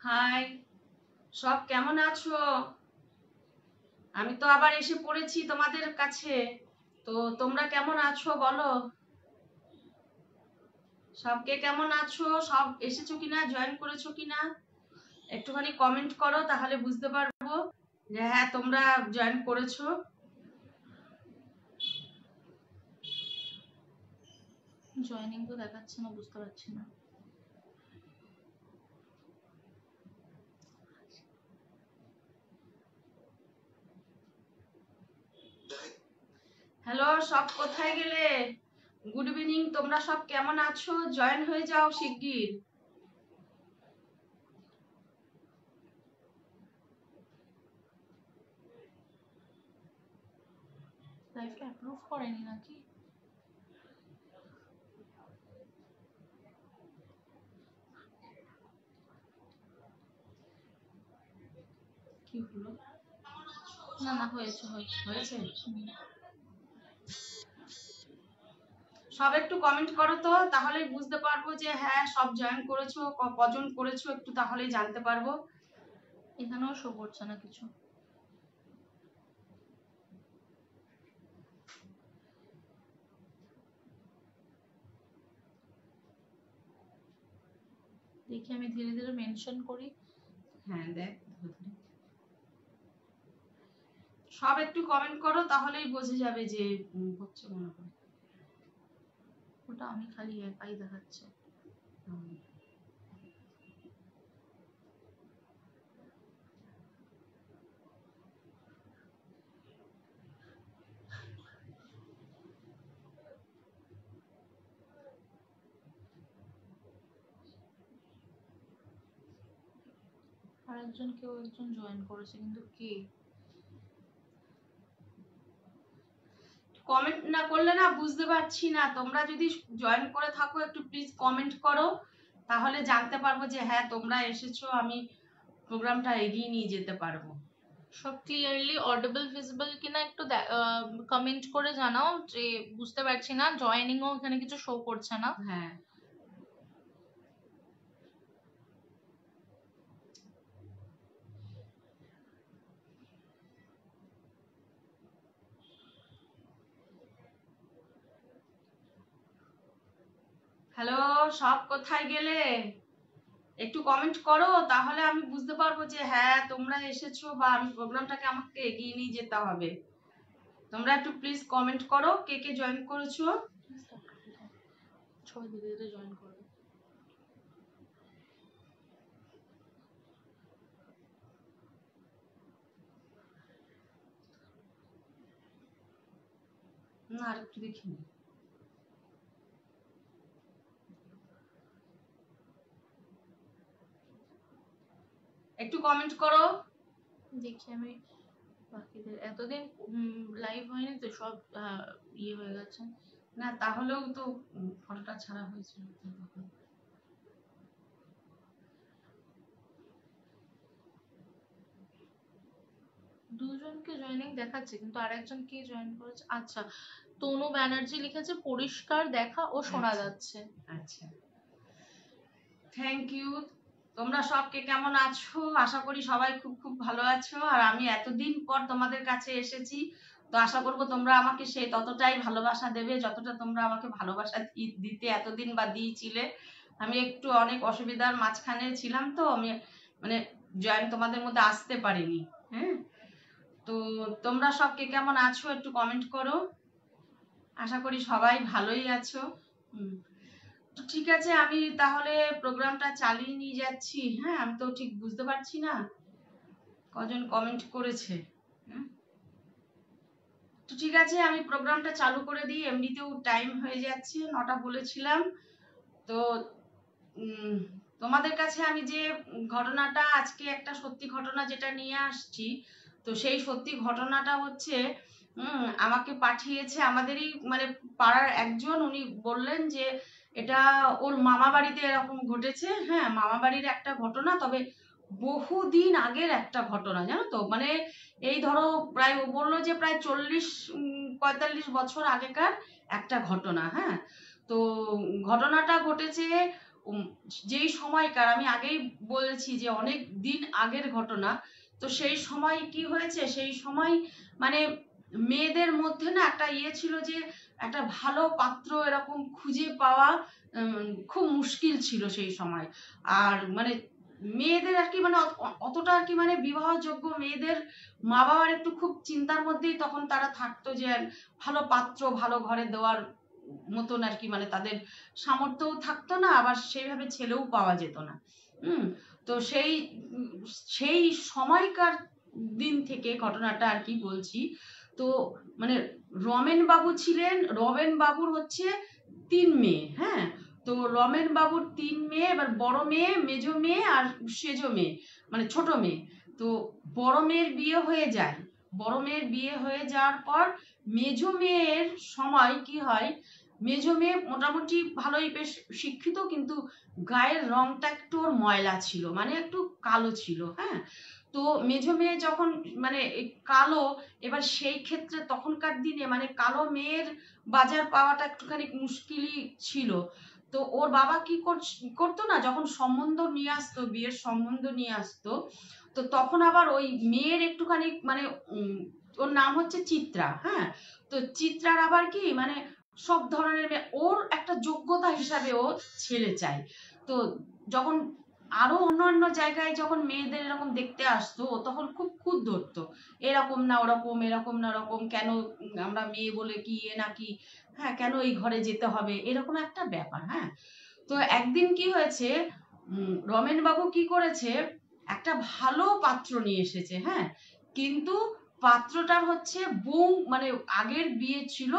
High, সব কেমন আছো? আমি তো আবার এসে পড়েছি তোমাদের কাছে। তো তোমরা কেমন আছো বলো? সবকে কেমন আছো? সব এসেছো কিনা, জয়েন করেছো কিনা? একটুখানি কমেন্ট করো, তাহলে বুঝতে পারবো যে হ্যাঁ তোমরা জয়েন করেছো। জয়েনিং তো দেখাচ্ছে না, বুঝতে পারছি না। হ্যালো, সব কোথায় গেলে? গুড ইভিনিং, তোমরা সব কেমন আছো? জয়েন হয়ে যাও শিগগির। লাইফটা অ্যাপ্রুভ করেনি নাকি? কি হলো? না না, হয়েছে হয়েছে হয়েছে? হুম। সব একটু কমেন্ট করো তো, তাহলেই বুঝতে পারবো যে হ্যাঁ সব জয়েন করেছো, কজন করেছো একটু তাহলেই জানতে পারবো। এখানেও শো করছে না কিছু। দেখি আমি ধীরে ধীরে মেনশন করি। হ্যাঁ দেখ, সব একটু কমেন্ট করো তাহলেই বোঝা যাবে যে হচ্ছে মনে হয়। ওটা আমি খালি একাই দেখাচ্ছে। আর কেউ একজন জয়েন করেছে, কিন্তু কে? কমেন্ট না করলে না বুঝতে পারছি না। তোমরা যদি জয়েন করে থাকো একটু প্লিজ কমেন্ট করো, তাহলে জানতে পারবো যে হ্যাঁ তোমরা এসেছো, আমি প্রোগ্রামটা এগিয়ে নিয়ে যেতে পারবো। সব ক্লিয়ারলি অডিবল ভিজিবল কিনা একটু কমেন্ট করে জানাও, যে বুঝতে পারছি না, জয়েনিংও এখানে কিছু শো করছে না। হ্যাঁ, হ্যালো, সব কোথায় গেলে? একটু কমেন্ট করো, তাহলে আমি বুঝতে পারবো যে হ্যাঁ তোমরা এসেছো বা আমি প্রোগ্রামটাকে আমাকে এগিয়ে নিয়ে যেতে হবে। তোমরা একটু প্লিজ কমেন্ট করো কে কে জয়েন করেছো। সবাই ধীরে ধীরে জয়েন করবে। না, আর একটু দেখিনি। একটু কমেন্ট করো। দেখি আমি বাকিদের, এতদিন লাইভ হয়নি তো, সব ইয়ে হয়ে গেছে। না তাহলেও তো ফটোটা ছাড়া হয়েছিল তখন। দুজনকে জয়েনিং দেখাচ্ছে, কিন্তু আরেকজন কে জয়েন করেছে? আচ্ছা, তনু ব্যানার্জি লিখেছে পরিষ্কার দেখা ও শোনা যাচ্ছে। আচ্ছা, থ্যাংক ইউ। তোমরা সব কে কেমন আছো? আশা করি সবাই খুব খুব ভালো আছো। আর আমি এতদিন পর তোমাদের কাছে এসেছি, তো আশা করবো তোমরা আমাকে সেই ততটাই ভালোবাসা দেবে যতটা তোমরা আমাকে ভালোবাসা দিতে এতদিন বা দিয়েছিলে। আমি একটু অনেক অসুবিধার মাঝখানে ছিলাম, তো আমি মানে জয়েন তোমাদের মধ্যে আসতে পারিনি। হ্যাঁ, তো তোমরা সব কে কেমন আছো একটু কমেন্ট করো। আশা করি সবাই ভালোই আছো। তো ঠিক আছে, আমি তাহলে প্রোগ্রামটা চালিয়ে নিয়ে যাচ্ছি। হ্যাঁ, আমি তো ঠিক বুঝতে পারছি না কজন কমেন্ট করেছে। তো ঠিক আছে, আমি প্রোগ্রামটা চালু করে দিই, এমনিতেও টাইম হয়ে যাচ্ছে, 9টা বলেছিলাম। তো তোমাদের কাছে আমি যে ঘটনাটা আজকে একটা সত্যি ঘটনা যেটা নিয়ে আসছি, তো সেই সত্যি ঘটনাটা হচ্ছে আমাকে পাঠিয়েছে আমাদেরই মানে পাড়ার একজন। উনি বললেন যে এটা ওর মামা বাড়িতে এরকম ঘটেছে। হ্যাঁ, মামা বাড়ির একটা ঘটনা, তবে বহুদিন আগের একটা ঘটনা, জানো তো। মানে এই ধরো প্রায়, ও বললো যে প্রায় 40-45 বছর আগেকার একটা ঘটনা। হ্যাঁ, তো ঘটনাটা ঘটেছে যেই সময়কার আমি আগেই বলেছি যে অনেক দিন আগের ঘটনা, তো সেই সময় কি হয়েছে, সেই সময় মানে মেয়েদের মধ্যে না একটা ছিল যে একটা ভালো পাত্র এরকম খুঁজে পাওয়া খুব মুশকিল ছিল সেই সময়। আর মানে মেয়েদের আর কি মানে অতটা আর কি মানে বিবাহযোগ্য মেয়েদের মা বাবার একটু খুব চিন্তার মধ্যেই তখন তারা থাকতো যে ভালো পাত্র ভালো ঘরে দেওয়ার মতন আর কি মানে তাদের সামর্থ্যও থাকতো না, আবার সেইভাবে ছেলেও পাওয়া যেত না। তো সেই সময়কার দিন থেকে ঘটনাটা আর কি বলছি। তো মানে রমেন বাবু ছিলেন, রমেন বাবুর হচ্ছে 3 মেয়ে। হ্যাঁ, তো রমেন বাবুর 3 মেয়ে, এবার বড় মেয়ে, মেজো মেয়ে আর সেজো মেয়ে মানে ছোট মেয়ে। তো বড় মেয়ের বিয়ে হয়ে যায়, বড় মেয়ের বিয়ে হয়ে যাওয়ার পর মেজো মেয়ের সময় কি হয়, মেজো মেয়ে মোটামুটি ভালোই বেশ শিক্ষিত, কিন্তু গায়ের রংটা একটু ওর ময়লা ছিল, মানে একটু কালো ছিল। হ্যাঁ, তো মেজো মেয়ে যখন মানে কালো, এবার সেই ক্ষেত্রে তখনকার দিনে মানে কালো মেয়ের বাজার পাওয়াটা একটুখানি মুশকিলই ছিল। তো ওর বাবা কি করতো না, যখন সম্বন্ধ নিয়ে আসতো, বিয়ের সম্বন্ধ নিয়ে আসতো, তো তখন আবার ওই মেয়ের একটুখানি মানে ওর নাম হচ্ছে চিত্রা। হ্যাঁ, তো চিত্রার আবার কি মানে সব ধরনের মেয়ে, ওর একটা যোগ্যতা হিসাবে ও ছেলে চায়। তো যখন আরো অন্যান্য জায়গায় যখন মেয়েদের এরকম দেখতে আসতো, ও তখন খুব খুঁত ধরতো, এরকম না ওরকম, এরকম না ওরকম, কেন আমরা মেয়ে বলে কি এ নাকি, হ্যাঁ কেন এই ঘরে যেতে হবে, এরকম একটা ব্যাপার। হ্যাঁ, তো একদিন কি হয়েছে, রমেন বাবু কি করেছে, একটা ভালো পাত্র নিয়ে এসেছে। হ্যাঁ, কিন্তু পাত্রটার হচ্ছে বউ মানে আগের বিয়ে ছিল,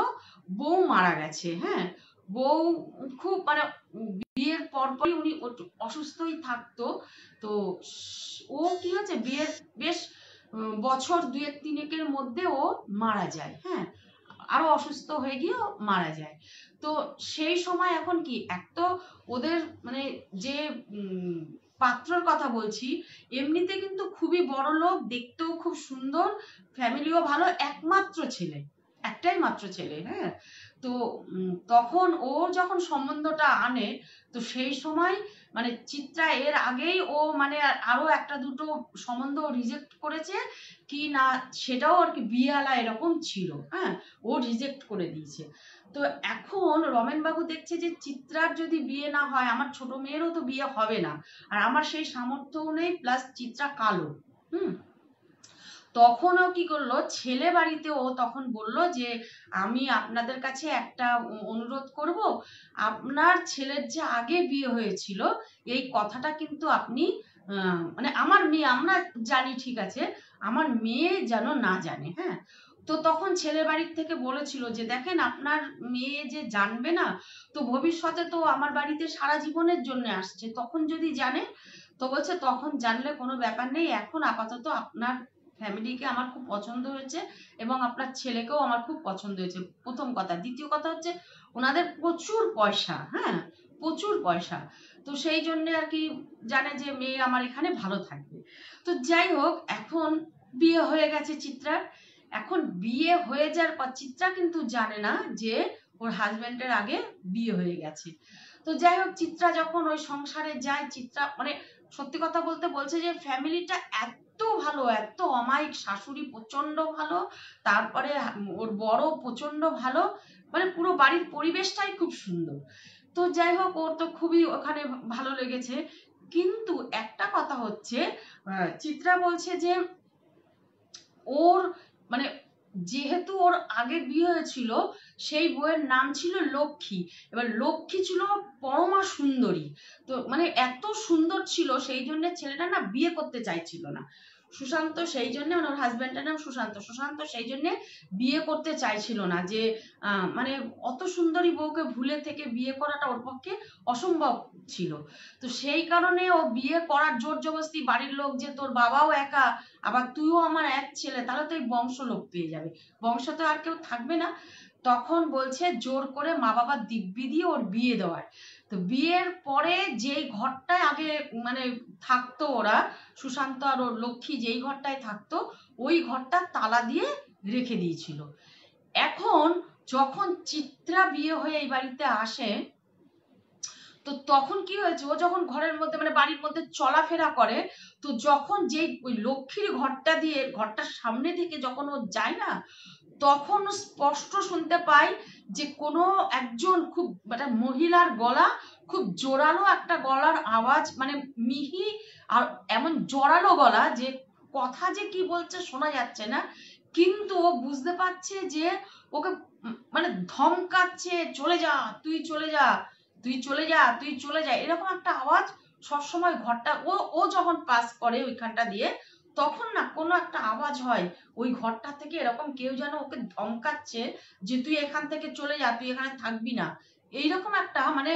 বউ মারা গেছে। হ্যাঁ, বউ খুব মানে বিয়ের পরপরই উনি অসুস্থই থাকতো। তো ও কি হচ্ছে, বিয়ের বেশ বছর 2-3 মধ্যে ও মারা যায়। হ্যাঁ, আরো অসুস্থ হয়ে গিয়ে মারা যায়। তো সেই সময় এখন কি, এক তো ওদের মানে যে পাত্রর কথা বলছি, এমনিতে কিন্তু খুবই বড় লোক, দেখতেও খুব সুন্দর, ফ্যামিলিও ভালো, একমাত্র ছেলে, একটাই মাত্র ছেলে। হ্যাঁ, তো তখন ও যখন সম্বন্ধটা আনে, তো সেই সময় মানে চিত্রা এর আগেই ও মানে আরো একটা দুটো সম্বন্ধ রিজেক্ট করেছে কি না, সেটাও আর কি বিয়েওয়ালা এরকম ছিল। হ্যাঁ, ও রিজেক্ট করে দিয়েছে। তো এখন রমেন বাবু দেখছে যে চিত্রার যদি বিয়ে না হয়, আমার ছোট মেয়েরও তো বিয়ে হবে না, আর আমার সেই সামর্থ্যও নেই, প্লাস চিত্রা কালো। তখন ও কি করলো, ছেলে বাড়িতে ও তখন বলল যে আমি আপনাদের কাছে একটা অনুরোধ করব, আপনার ছেলের যে আগে বিয়ে হয়েছিল এই কথাটা কিন্তু আপনি মানে আমার মেয়ে, আমরা জানি ঠিক আছে, আমার মেয়ে যেন না জানে। হ্যাঁ, তো তখন ছেলে বাড়ির থেকে বলেছিল যে দেখেন আপনার মেয়ে যে জানবে না, তো ভবিষ্যতে তো আমার বাড়িতে সারা জীবনের জন্য আসছে, তখন যদি জানে, তো বলছে তখন জানলে কোনো ব্যাপার নেই, এখন আপাতত আপনার ফ্যামিলিকে আমার খুব পছন্দ হয়েছে এবং আপনার ছেলেকেও আমার খুব পছন্দ হয়েছে, প্রথম কথা। দ্বিতীয় কথা হচ্ছে ওনাদের প্রচুর পয়সা। হ্যাঁ, প্রচুর পয়সা, তো সেই জন্য আর কি জানে যে মেয়ে আমার এখানে ভালো থাকবে। তো যাই হোক, এখন বিয়ে হয়ে গেছে চিত্রার। এখন বিয়ে হয়ে যাওয়ার পর চিত্রা কিন্তু জানে না যে ওর হাজবেন্ডের আগে বিয়ে হয়ে গেছে। তো যাই হোক, চিত্রা যখন ওই সংসারে যায়, চিত্রা মানে সত্যি কথা বলতে বলছে যে ফ্যামিলিটা এত ভালো, এত অমায়িক, শাশুড়ি প্রচন্ড ভালো, তারপরে ওর বড় প্রচন্ড ভালো, মানে পুরো বাড়ির পরিবেশটাই খুব সুন্দর। তো যাই হোক, ওর তো খুবই ওখানে ভালো লেগেছে। কিন্তু একটা কথা হচ্ছে, চিত্রা বলছে যে ওর মানে যেহেতু ওর আগে বিয়ে হয়েছিল, সেই বউয়ের নাম ছিল লক্ষ্মী। এবার লক্ষ্মী ছিল পরমা সুন্দরী, তো মানে এত সুন্দর ছিল, সেই জন্য ছেলেটা না বিয়ে করতে চাইছিল না। সুশান্ত সেই জন্য, মানে ওর হাজবেন্ডের নাম সুশান্ত, সুশান্ত সেই জন্য বিয়ে করতে চাইছিল না, যে মানে অত সুন্দরী বউকে ভুলে থেকে বিয়ে করাটা ওর পক্ষে অসম্ভব ছিল। তো সেই কারণে ও বিয়ে করার জোর জবরদস্তি, বাড়ির লোক যে তোর বাবাও একা, আবার তুইও আমার এক ছেলে, তাহলে তো এই বংশ লোপ পেয়ে যাবে, বংশতে আর কেউ থাকবে না। তখন বলছে জোর করে মা বাবা দিব্যি দিয়ে ওর বিয়ে দেওয়ার। তো বিয়ের পরে যেই ঘরটায় আগে মানে থাকতো ওরা, সুশান্ত আর ওর লক্ষ্মী যেই ঘরটায় থাকতো, ওই ঘরটা তালা দিয়ে রেখে দিয়েছিল। এখন যখন চিত্রা বিয়ে হয়ে এই বাড়িতে আসে, তো তখন কি হয়েছে, ও যখন ঘরের মধ্যে মানে বাড়ির মধ্যে চলাফেরা করে, তো যখন যে ওই লক্ষ্মীর ঘরটা দিয়ে ঘরটার সামনে থেকে যখন ও যায় না, তখন স্পষ্ট শুনতে পাই যে কোনো একজন খুব মানে মহিলার গলা, খুব জোরালো একটা গলার আওয়াজ, মানে মিহি আর এমন জোরালো গলা যে কথা যে কি বলছে শোনা যাচ্ছে না, কিন্তু ও বুঝতে পারছে যে ওকে মানে ধমকাচ্ছে, চলে যা তুই, চলে যা তুই, চলে যা তুই, চলে যা, এরকম একটা আওয়াজ সবসময় ঘরটা ও ও যখন পাস করে ওইখানটা দিয়ে, তখন না কোনো একটা আওয়াজ হয় ওই ঘরটা থেকে, এরকম কেউ যেন ওকে ধমকাচ্ছে যে তুই এখান থেকে চলে যা, তুই এখানে থাকবি না, এইরকম একটা মানে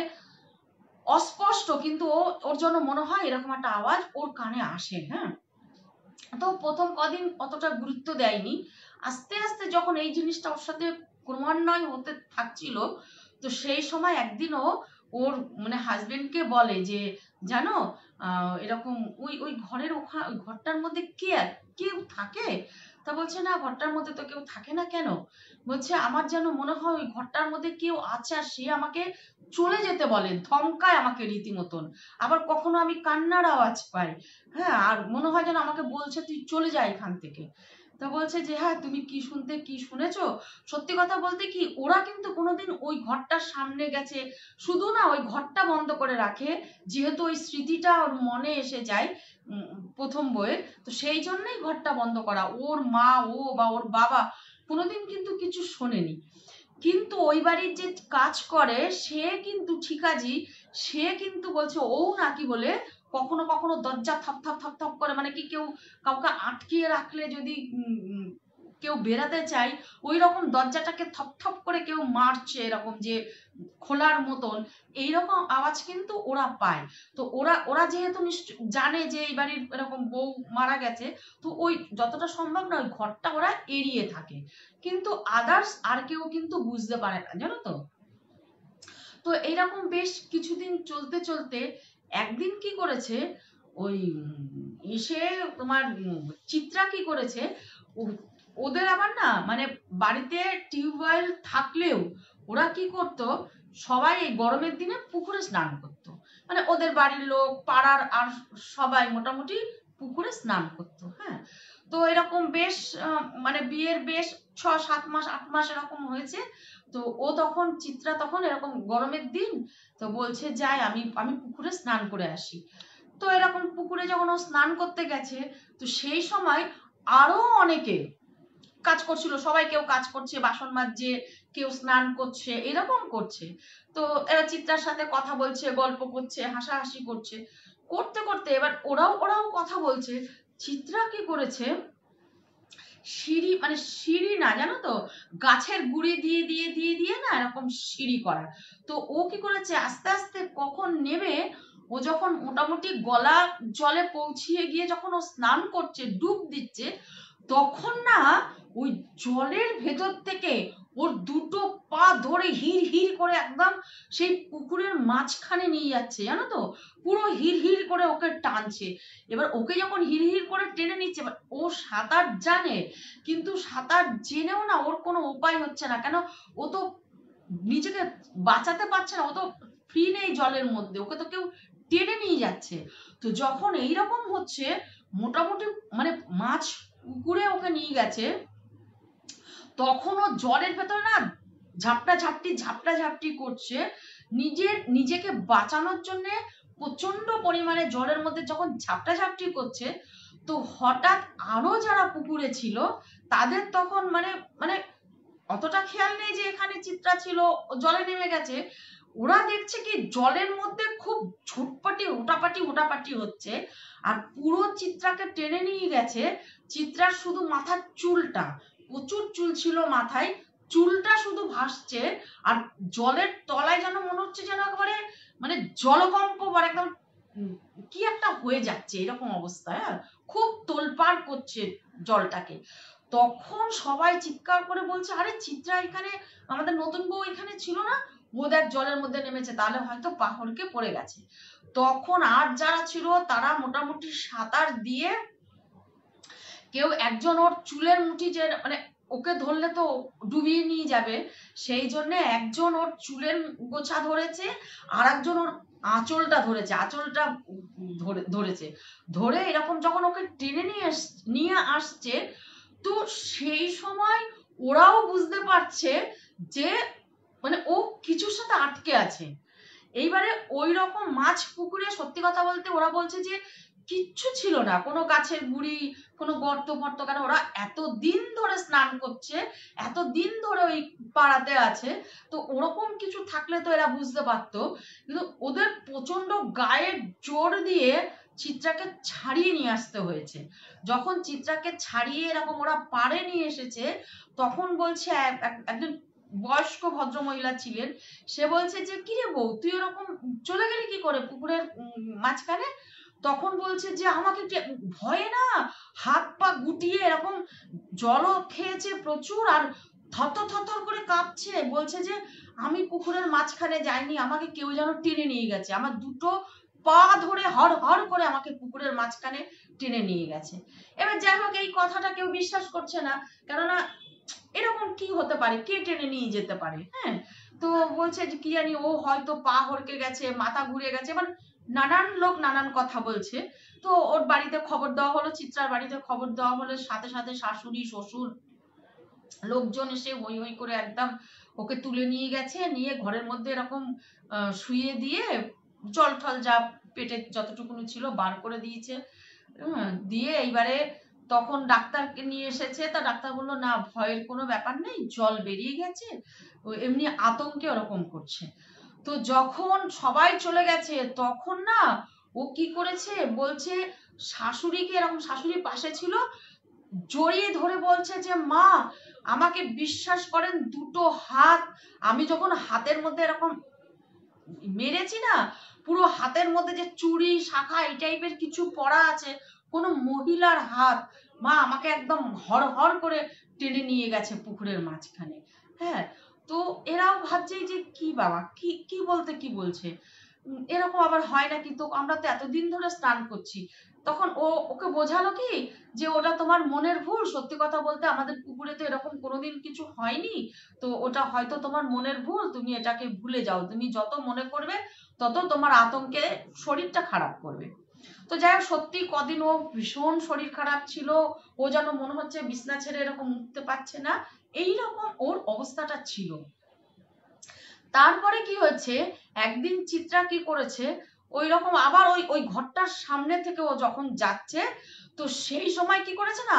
অস্পষ্ট, কিন্তু ওর জন্য মনে হয় এরকম একটা আওয়াজ ওর কানে আসে। হ্যাঁ, তো প্রথম কদিন অতটা গুরুত্ব দেয়নি, আস্তে আস্তে যখন এই জিনিসটা ওর সাথে ক্রমান্বয় হতে থাকছিল, তো সেই সময় একদিন ও ওর মানে হাজবেন্ডকে বলে যে জানো এরকম ওই ওই ঘরের ওই ঘরটার মধ্যে কেউ থাকে? তা বলছে না, ঘরটার মধ্যে তো কেউ থাকে না। কেন? বলছে আমার যেন মনে হয় ওই ঘরটার মধ্যে কেউ আছে আর সে আমাকে চলে যেতে বলে, ধমকায় আমাকে রীতিমতন, আবার কখনো আমি কান্নার আওয়াজ পাই। হ্যাঁ, আর মনে হয় যেন আমাকে বলছে তুই চলে যা এখান থেকে। তো বলছে যে হ্যাঁ তুমি কি শুনেছো? সত্যি কথা বলতে কি, ওরা কিন্তু কোনোদিন ওই ঘরটার সামনে গেছে, শুধু না ওই ঘরটা বন্ধ করে রাখে, যেহেতু ওই স্মৃতিটা ওর মনে এসে যায় প্রথম বইয়ের, তো সেই জন্যই ঘরটা বন্ধ করা। ওর মা ও বা ওর বাবা কোনোদিন কিন্তু কিছু শোনেনি, কিন্তু ওই বাড়ির যে কাজ করে সে কিন্তু ঠিকাজি, সে কিন্তু বলছে ও নাকি বলে কখনো কখনো দরজা থপ থপ থপ থপ করে, মানে কি কেউ কাউকে আটকিয়ে রাখলে যদি কেউ বেরাতে চায়, ওই রকম দরজাটাকে থপ থপ করে কেউ মারছে এরকম যে খোলার মতন, এইরকম আওয়াজ কিন্তু ওরা পায়। তো ওরা ওরা যেহেতু জানে যে এই বাড়ির এরকম বউ মারা গেছে, তো ওই যতটা সম্ভব না ওই ঘরটা ওরা এড়িয়ে থাকে, কিন্তু আদার্স আর কেউ কিন্তু বুঝতে পারে না, জানো তো। তো এইরকম বেশ কিছুদিন চলতে চলতে একদিন কি করেছে, ওই এসে তোমার চিত্রা কি করেছে, ওদের আবার না মানে বাড়িতে টিউবওয়েল থাকলেও ওরা কি করতো, সবাই এই গরমের দিনে পুকুরে স্নান করতো, মানে ওদের বাড়ির লোক পাড়ার আর সবাই মোটামুটি পুকুরে স্নান করতো। হ্যাঁ, তো এরকম বেশ মানে বিয়ের বেশ 6-7 মাস 8 মাস এরকম হয়েছে। তো ও তখন চিত্রা তখন এরকম গরমের দিন, তো বলছে যাই আমি আমি পুকুরে স্নান করে আসি। তো এরকম পুকুরে যখন ও স্নান করতে গেছে, তো সেই সময় আরো অনেকে কাজ করছিল, সবাই কেউ কাজ করছে, বাসন মাজছে, কেউ স্নান করছে, এরকম করছে। তো এরা চিত্রার সাথে কথা বলছে, গল্প করছে, হাসাহাসি করছে, করতে করতে এবার ওরাও ওরাও কথা বলছে। চিত্রা কি করেছে, সিঁড়ি মানে সিঁড়ি না জানো তো, গাছের গুঁড়ি দিয়ে দিয়ে দিয়ে দিয়ে না এরকম সিঁড়ি করা। তো ও কি করেছে, আস্তে আস্তে কখন নেমে ও যখন মোটামুটি গলা জলে পৌঁছিয়ে গিয়ে যখন ও স্নান করছে, ডুব দিচ্ছে, তখন না ওই জলের ভেতর থেকে ওর দুটো পা ধরে হির হির করে একদম সেই পুকুরের মাঝখানে নিয়ে যাচ্ছে, জানো তো, পুরো হির হির করে ওকে টানছে। এবার ওকে যখন হির হির করে টেনে নিচ্ছে, ও সাঁতার জানে, কিন্তু সাঁতার জেনেও না ওর কোনো উপায় হচ্ছে না, কেন ও তো নিজেকে বাঁচাতে পারছে না, ও তো ফ্রি নেই জলের মধ্যে, ওকে তো কেউ টেনে নিয়ে যাচ্ছে। তো যখন এইরকম হচ্ছে, মোটামুটি মানে মাছ পুকুরে ওকে নিয়ে গেছে, তখন ও জলের ভেতরে না ঝাপটা ঝাপটি করছে, নিজেকে বাঁচানোর জন্য প্রচন্ড পরিমাণে জলের মধ্যে যখন ঝাপটা ঝাপটি করছে, তো হঠাৎ আরো যারা পুকুরে ছিল তাদের তখন মানে মানে অতটা খেয়াল নেই যে এখানে চিত্রা ছিল, জলে নেমে গেছে। ওরা দেখছে কি জলের মধ্যে খুব ঝুটপাটি হুটাপাটি হচ্ছে, আর পুরো চিত্রাকে টেনে নিয়ে গেছে। চিত্রার শুধু মাথার চুলটা, প্রচুর চুল ছিল মাথায়, চুলটা শুধু ভাসছে, আর জলের তলায় যেন মনে হচ্ছে যেন একেবারে মানে জলকম্প বা একদম কি একটা হয়ে যাচ্ছে এরকম অবস্থা। হ্যাঁ, খুব তোলপাড় করছে জলটাকে। তখন সবাই চিৎকার করে বলছে আরে চিত্রা এখানে, আমাদের নতুন বউ এখানে ছিল না, ও দেখ জলের মধ্যে নেমেছে, তাহলে হয়তো পাহড়কে পড়ে গেছে। তখন আর যারা ছিল তারা মোটামুটি সাঁতার দিয়ে কেউ একজন ওর চুলের মুঠি, যে মানে ওকে ধরলে তো ডুবিয়ে নিয়ে যাবে, সেই জন্য একজন ওর চুলের গোছা ধরেছে, আর একজন ওর আঁচলটা ধরেছে, আঁচলটা ধরেছে, ধরে এরকম যখন ওকে টেনে নিয়ে আসছে, তো সেই সময় ওরাও বুঝতে পারছে যে মানে ও কিছুর সাথে আটকে আছে। এইবারে ওই রকম মাছ পুকুরে সত্যি কথা বলতে ওরা বলছে যে কিচ্ছু ছিল না, কোনো গাছের গুড়ি, কোনো গর্ত ফর্ত, কেন ওরা এতদিন ধরে স্নান করছে, এতদিন ধরে ওই পাড়াতে আছে, তো ওরকম কিছু থাকলে তো এরা বুঝতে পারতো। কিন্তু ওদের প্রচন্ড গায়ের জোর দিয়ে চিত্রাকে ছাড়িয়ে নিয়ে আসতে হয়েছে। যখন চিত্রাকে ছাড়িয়ে এরকম ওরা পাড়ে নিয়ে এসেছে, তখন বলছে একজন বয়স্ক ভদ্র মহিলা ছিলেন, সে বলছে যে কিরে বউ, তুই ওরকম চলে গেলি কি করে পুকুরের মাঝখানে? তখন বলছে যে আমাকে ভয়ে না হাত পা গুটিয়ে এরকম জলও খেয়েছে প্রচুর, আর থরথর থরথর করে কাঁপছে, বলছে যে আমি পুকুরের মাঝখানে যাইনি, আমাকে কেউ যেন টেনে নিয়ে গেছে, আমার দুটো পা ধরে হর হর করে আমাকে পুকুরের মাঝখানে টেনে নিয়ে গেছে। এবার যাই হোক, এই কথাটা কেউ বিশ্বাস করছে না, কেননা এরকম কি হতে পারে, কে টেনে নিয়ে যেতে পারে? হ্যাঁ, তো বলছে যে কি জানি, ও হয়তো পা হড়কে গেছে, মাথা ঘুরে গেছে, মানে নানান লোক নানান কথা বলছে। তো ওর বাড়িতে খবর দেওয়া হলো, চিত্রার বাড়িতে খবর দেওয়া হলো, সাথে সাথে শাশুড়ি শ্বশুর লোকজন এসে হই হই করে একদম ওকে তুলে নিয়ে গেছে, নিয়ে ঘরের মধ্যে এরকম শুইয়ে দিয়ে জল টল যা পেটে যতটুকুনি ছিল বার করে দিয়েছে। দিয়ে এইবারে তখন ডাক্তারকে নিয়ে এসেছে, তা ডাক্তার বললো না, ভয়ের কোনো ব্যাপার নেই, জল বেরিয়ে গেছে, ও এমনি আতঙ্কে ওরকম করছে। তো যখন সবাই চলে গেছে, তখন না ও কি করেছে বলছে, শাশুড়িকে এরকম, শাশুড়ি পাশে ছিল, জড়িয়ে ধরে বলছে যে মা, আমাকে বিশ্বাস করেন, দুটো হাত আমি যখন হাতের মধ্যে এরকম মেরেছি না, পুরো হাতের মধ্যে যে চুড়ি শাখা এই টাইপের কিছু পড়া আছে, কোনো মহিলার হাত, মা আমাকে একদম হর হর করে টেনে নিয়ে গেছে পুকুরের মাঝখানে। হ্যাঁ, তো এরাও ভাবছে যে কি বাবা, কি কি বলতে কি বলছে, এরকম আবার হয় নাকি, তো আমরা তো এতদিন ধরে স্নান করছি। তখন ওকে বোঝালো কি যে ওটা তোমার মনের ভুল, সত্যি কথা বলতে আমাদের পুকুরে তো এরকম কোনোদিন কিছু হয়নি, তো ওটা হয়তো তোমার মনের ভুল, তুমি এটাকে ভুলে যাও, তুমি যত মনে করবে তত তোমার আতঙ্কে শরীরটা খারাপ করবে। তো যাই হোক, সত্যি কদিন ও ভীষণ শরীর খারাপ ছিল, ও যেন মনে হচ্ছে বিছনা ছেড়ে এরকম উঠতে পারছে না, এইরকম ওর অবস্থাটা ছিল। তারপরে কি হয়েছে, একদিন চিত্রা কি করেছে, ওই রকম আবার ওই ওই ঘরটার সামনে থেকে ও যখন যাচ্ছে, তো সেই সময় কি করেছে না,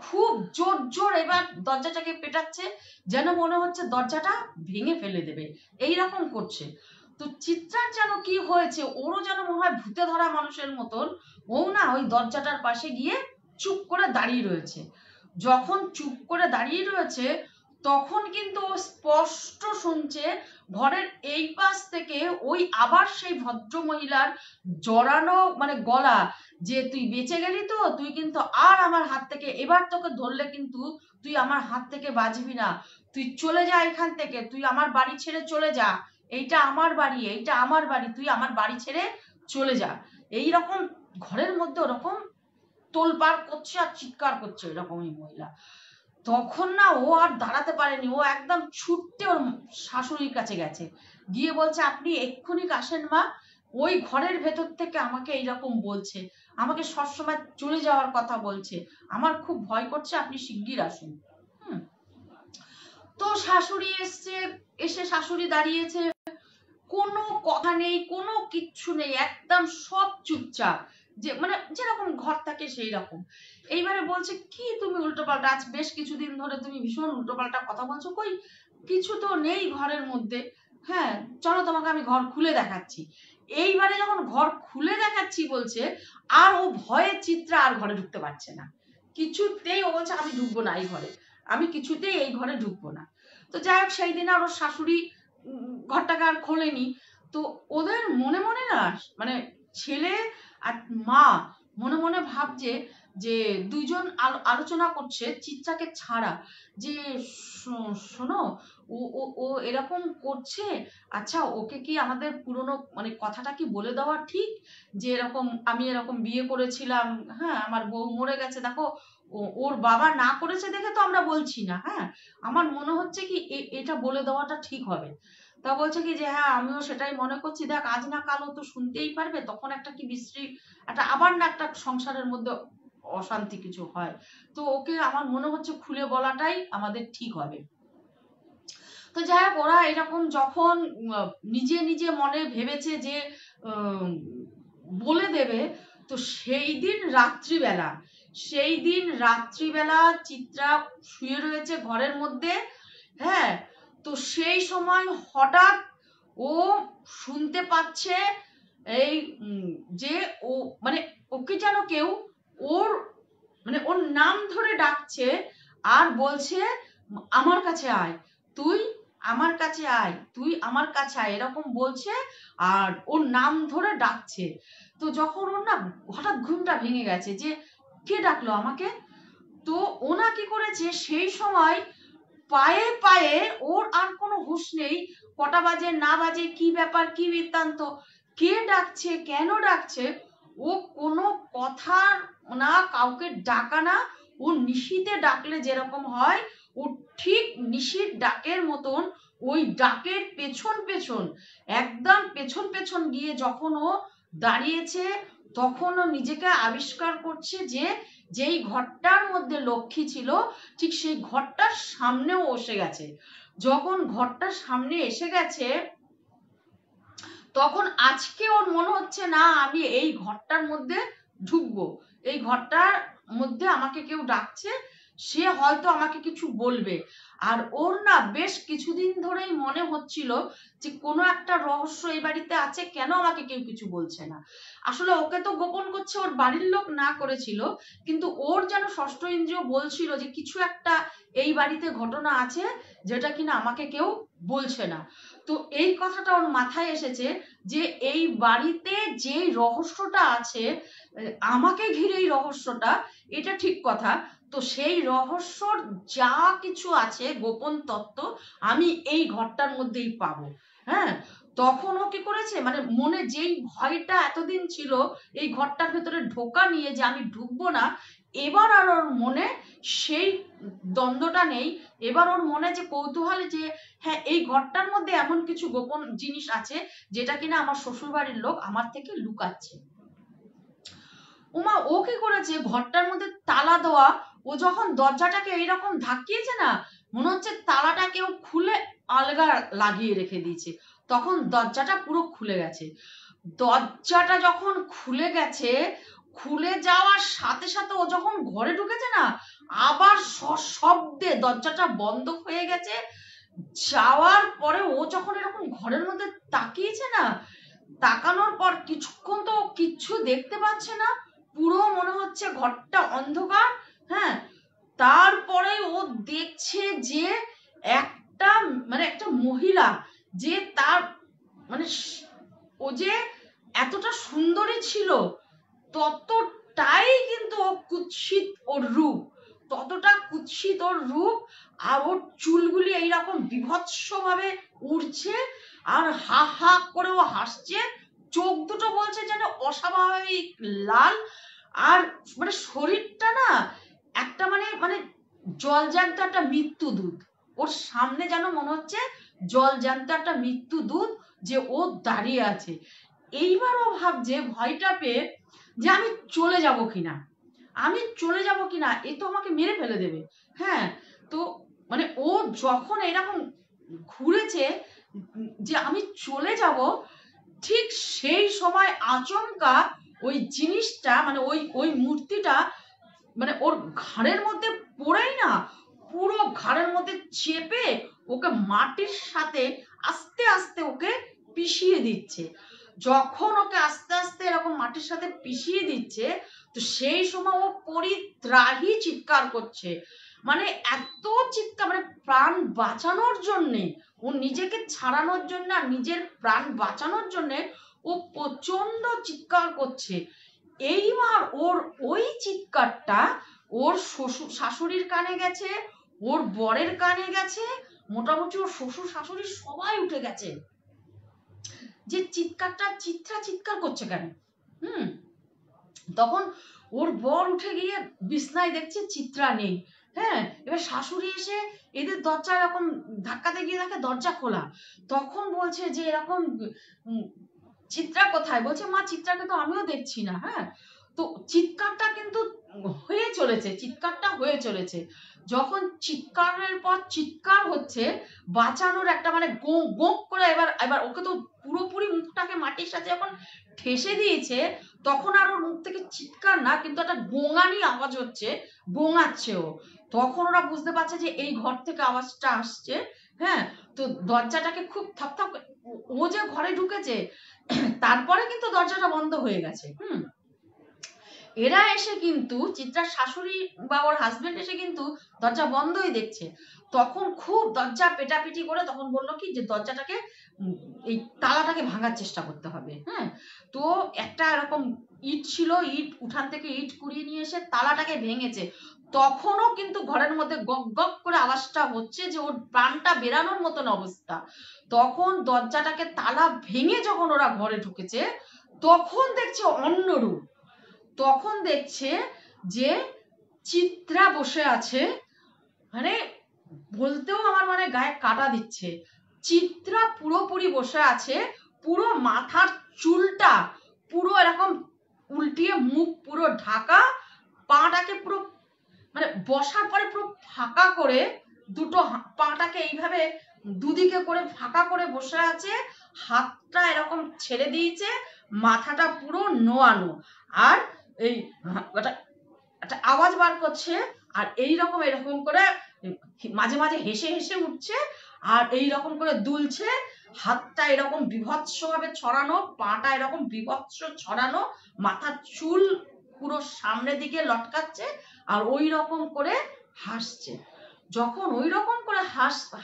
খুব জোর জোর এবার দরজাটাকে পেটাচ্ছে, যেন মনে হচ্ছে দরজাটা ভেঙে ফেলে দেবে, এই রকম করছে। তো চিত্রার যেন কি হয়েছে, ওরও যেন মনে হয় ভূতে ধরা মানুষের মতন, ও না ওই দরজাটার পাশে গিয়ে চুপ করে দাঁড়িয়ে রয়েছে। যখন চুপ করে দাঁড়িয়ে রয়েছে, তখন কিন্তু ও স্পষ্ট শুনছে ঘরের এই পাশ থেকে ওই আবার সেই ভদ্র মহিলার জড়ানো মানে গলা, যে তুই বেঁচে গেলি তো, তুই কিন্তু আর আমার হাত থেকে, এবার তোকে ধরলে কিন্তু তুই আমার হাত থেকে বাঁচবি না, তুই চলে যা এখান থেকে, তুই আমার বাড়ি ছেড়ে চলে যা, এইটা আমার বাড়ি, এইটা আমার বাড়ি, তুই আমার বাড়ি ছেড়ে চলে যা। এই রকম ঘরের মধ্যে ওরকম তোলপাড় করছে আর চিৎকার করছে এরকমই মহিলা। তখন না ও আর দাঁড়াতে পারেনি, ও একদম ছুটতে ওর শাশুড়ির কাছে গেছে, গিয়ে বলছে আপনি এক্ষুনি আসেন মা, ওই ঘরের ভেতর থেকে আমাকে এইরকম বলছে, আমাকে সবসময় চলে যাওয়ার কথা বলছে, আমার খুব ভয় করছে, আপনি শিগগির আসুন। হুম, তো শাশুড়ি এসছে, এসে শাশুড়ি দাঁড়িয়েছে, কোনো কথা নেই, কোনো কিচ্ছু নেই, একদম সব চুপচাপ, যে মানে যেরকম ঘর থাকে সেই রকম। এইবারে বলছে কি তুমি উল্টোপাল্টা, আজ বেশ কিছুদিন ধরে তুমি ভীষণ উল্টোপাল্টা কথা বলছো, কই কিছু তো নেই ঘরের মধ্যে, হ্যাঁ চলো তোমাকে আমি ঘর খুলে দেখাচ্ছি। এইবারে যখন ঘর খুলে দেখাচ্ছি বলছে, আর ও ভয়ে চিত্রা আর ঘরে ঢুকতে পারছে না, কিছুতেই ও বলছে আমি ঢুকবো না এই ঘরে, আমি কিছুতেই এই ঘরে ঢুকবো না। তো যাই হোক, সেই দিন আর ওর শাশুড়ি ঘরটাকে আর খোলেনি। তো ওদের মনে মনে না মানে ছেলে আর মা মনে মনে ভাবছে যে দুইজন আলোচনা করছে চিত্রাকে ছাড়া, যে শোনো, ও ও ও এরকম করছে, আচ্ছা ওকে কি আমাদের পুরনো মানে কথাটা কি বলে দেওয়া ঠিক, যে এরকম আমি এরকম বিয়ে করেছিলাম, হ্যাঁ আমার বউ মরে গেছে, দেখো ওর বাবা না করেছে দেখে তো আমরা বলছি না, হ্যাঁ আমার মনে হচ্ছে কি এটা বলে দেওয়াটা ঠিক হবে। তা বলছে কি যে হ্যাঁ আমিও সেটাই মনে করছি, দেখ আজ না কাল ও তো শুনতেই পারবে, তখন একটা কি বিশ্রী একটা আবার না একটা সংসারের মধ্যে অশান্তি কিছু হয়। তো ওকে আমার মনে হচ্ছে খুলে বলাটাই আমাদের ঠিক হবে। তো যাই হোক, ওরা এরকম যখন নিজে নিজে মনে ভেবেছে যে উম, বলে দেবে, তো সেই দিন রাত্রিবেলা চিত্রা শুয়ে রয়েছে ঘরের মধ্যে। হ্যাঁ, তো সেই সময় হঠাৎ ও শুনতে পাচ্ছে এই যে ও মানে ওকে যেন কেউ ওর ওর নাম ধরে ডাকছে আর বলছে আমার কাছে আয়, তুই আমার কাছে আয়, তুই আমার কাছে আয়, এরকম বলছে আর ওর নাম ধরে ডাকছে। তো যখন ওর না হঠাৎ ঘুমটা ভেঙে গেছে যে কে ডাকলো আমাকে, তো ওনা কি করেছে সেই সময় পায়ে পায়ে, ওর আর কোনো হুঁশ নেই কটা বাজে না বাজে কি ব্যাপার কি বৃত্তান্ত, কে ডাকছে কেন ডাকছে, ও কোনো কথা না, কাউকে ডাকা না, ও নিশিতে ডাকলে যেরকম হয় ও ঠিক নিশির ডাকের মতন ওই ডাকের পেছন পেছন একদম পেছন পেছন গিয়ে যখন ও দাঁড়িয়েছে, তখন ও নিজেকে আবিষ্কার করছে যে যেই ঘরটার মধ্যে লক্ষ্মী ছিল ঠিক সেই ঘরটার সামনেও এসে গেছে। যখন ঘরটার সামনে এসে গেছে তখন আজকে ওর মনে হচ্ছে না আমি এই ঘরটার মধ্যে ঢুকবো, এই ঘরটার মধ্যে আমাকে কেউ ডাকছে, সে হয়তো আমাকে কিছু বলবে। আর ওর না বেশ কিছুদিন ধরেই মনে হচ্ছিল যে কোনো একটা রহস্য এই বাড়িতে আছে, কেন আমাকে কেউ কিছু বলছে না। আসলে ওকে তো গোপন করছে ওর বাড়ির লোক না করেছিল, কিন্তু ওর যেন ষষ্ঠ ইন্দ্রিয় বলছিল যে কিছু একটা এই বাড়িতে ঘটনা আছে যেটা কিনা আমাকে কেউ বলছে না। তো এই কথাটা ওর মাথায় এসেছে যে এই বাড়িতে যে রহস্যটা আছে, আমাকে ঘিরে এই রহস্যটা, এটা ঠিক কথা। তো সেই রহস্যর যা কিছু আছে গোপন তত্ত্ব আমি এই ঘরটার মধ্যেই পাবো। হ্যাঁ, তখন ও কি করেছে মনে যেই ভয়টা এতদিন ছিল এই ঘরটার ভেতরে ঢোকা নিয়ে যে আমি ঢুকবো না, এবার আর ওর মনে সেই দ্বন্দ্বটা নেই। এবার ওর মনে যে কৌতূহল যে হ্যাঁ এই ঘরটার মধ্যে এমন কিছু গোপন জিনিস আছে যেটা কিনা আমার শ্বশুর বাড়ির লোক আমার থেকে লুকাচ্ছে। উমা ও কি করেছে ঘরটার মধ্যে তালা দেওয়া, ও যখন দরজাটাকে এইরকম ধাক্কিয়েছে না, মনে হচ্ছে তালাটা কেউ খুলে আলগা লাগিয়ে রেখে দিয়েছে, তখন দরজাটা পুরো খুলে গেছে। দরজাটা যখন খুলে গেছে, খুলে যাওয়ার সাথে সাথে ও যখন ঘরে ঢুকেছে না, আবার সশব্দে দরজাটা বন্ধ হয়ে গেছে। যাওয়ার পরে ও যখন এরকম ঘরের মধ্যে তাকিয়েছে না, তাকানোর পর কিছুক্ষণ তো কিচ্ছু দেখতে পাচ্ছে না, পুরো মনে হচ্ছে ঘরটা অন্ধকার। হ্যাঁ, তারপরে ও দেখছে যে একটা একটা মহিলা, যে তার মানে ও যে এতটা সুন্দরী ছিল ততটাই কিন্তু ও কুৎসিত ওর রূপ, ততটা কুৎসিত ওর রূপ। আর ওর চুলগুলি এইরকম বিভৎস ভাবে উড়ছে আর হা হা করে ও হাসছে, চোখ দুটো বলছে যেন অস্বাভাবিক লাল। আর শরীরটা না একটা জলজ্যান্ত একটা মৃত্যু দূত, ওর সামনে যেন মনে হচ্ছে জলজ্যান্ত একটা মৃত্যু দূত যে ও দাঁড়িয়ে আছে। এইবার ও ভাবছে ভয়টা পেয়ে যে আমি চলে যাব কিনা, আমি চলে যাব কিনা, এ তো আমাকে মেরে ফেলে দেবে। হ্যাঁ, তো ও যখন এরকম ঘুরেছে যে আমি চলে যাব, ঠিক সেই সময় আচমকা ওই জিনিসটা ওই ওই মূর্তিটা ওর ঘাড়ের মধ্যে পড়েই না পুরো ঘাড়ের মধ্যে চেপে ওকে মাটির সাথে আস্তে আস্তে ওকে পিষিয়ে দিচ্ছে। যখন ওকে আস্তে আস্তে এরকম মাটির সাথে পিষিয়ে দিচ্ছে, তো সেই সময় ও পরিত্রাহী চিৎকার করছে, এত চিৎকার প্রাণ বাঁচানোর জন্যে, ও নিজেকে ছাড়ানোর জন্য আর নিজের প্রাণ বাঁচানোর জন্যে ও প্রচন্ড চিৎকার করছে। এইবার ওর ওই চিৎকারটা ওর শ্বশুর শাশুড়ির কানে গেছে, ওর বরের কানে গেছে, মোটামুটি ওর শ্বশুর শাশুড়ি সবাই উঠে গেছে যে চিৎকারটা চিত্রা চিৎকার করছে কেন। তখন ওর বর উঠে গিয়ে বিছনায় দেখছে চিত্রা নেই। হ্যাঁ, এবার শাশুড়ি এসে এদের দরজা এরকম ধাক্কাতে গিয়ে দেখে দরজা খোলা। তখন বলছে যে এরকম উম, চিত্রা কোথায়? বলছে মা চিত্রাকে তো আমিও দেখছি না। হ্যাঁ, তো চিৎকারটা কিন্তু চিৎকারটা হয়ে চলেছে। যখন চিৎকারের পর চিৎকার হচ্ছে, বাঁচানোর একটা মানে গোঁক করে এবার এবার ওকে তো পুরোপুরি মুখটাকে মাটির সাথে যখন ঠেসে দিয়েছে, তখন আর ওর মুখ থেকে চিৎকার না, কিন্তু একটা গোঙানি আওয়াজ হচ্ছে, গোঙাচ্ছে ও। তখন ওরা বুঝতে পারছে যে এই ঘর থেকে আওয়াজটা আসছে। হ্যাঁ, তো দরজাটাকে খুব থাপ ও যে ঘরে ঢুকেছে, তারপরে কিন্তু দরজাটা বন্ধ হয়ে গেছে। এরা এসে কিন্তু চিত্রার শাশুড়ি বা ওর হাজবেন্ড এসে কিন্তু দরজা বন্ধই দেখছে। তখন খুব দরজা পেটাপিটি করে তখন বললো কি যে দরজাটাকে এই তালাটাকে ভাঙার চেষ্টা করতে হবে। হ্যাঁ, তো একটা এরকম ইট ছিল, ইট উঠান থেকে ইট কুড়িয়ে নিয়ে এসে তালাটাকে ভেঙেছে। তখনও কিন্তু ঘরের মধ্যে গক গক করে আওয়াজটা হচ্ছে যে ওর প্রাণটা বেরানোর মতন অবস্থা। তখন দরজাটাকে তালা ভেঙে যখন ওরা ঘরে ঢুকেছে, তখন দেখছে অন্য রূপ। তখন দেখছে যে চিত্রা বসে আছে, মানে বলতেও আমার মানে গায়ে কাটা দিচ্ছে। চিত্রা পুরোপুরি বসে আছে, পুরো মাথার চুলটা পুরো এরকম উল্টিয়ে, মুখ পুরো ঢাকা, পাটাকে পুরো মানে বসার পরে পুরো ফাঁকা করে, দুটো পাটাকে এইভাবে দুদিকে করে ফাঁকা করে বসে আছে, হাতটা এরকম ছেড়ে দিয়েছে, মাথাটা পুরো নোয়ানো, আর এই একটা আওয়াজ বার করছে, আর এইরকম এরকম করে মাঝে মাঝে হেসে হেসে উঠছে, আর এইরকম করে দুলছে, হাতটা এরকম বিভৎস ভাবে ছড়ানো, পাটা এরকম বিভৎস ছড়ানো, মাথার চুল পুরো সামনের দিকে লটকাচ্ছে, আর ওই রকম করে হাসছে। যখন ওই রকম করে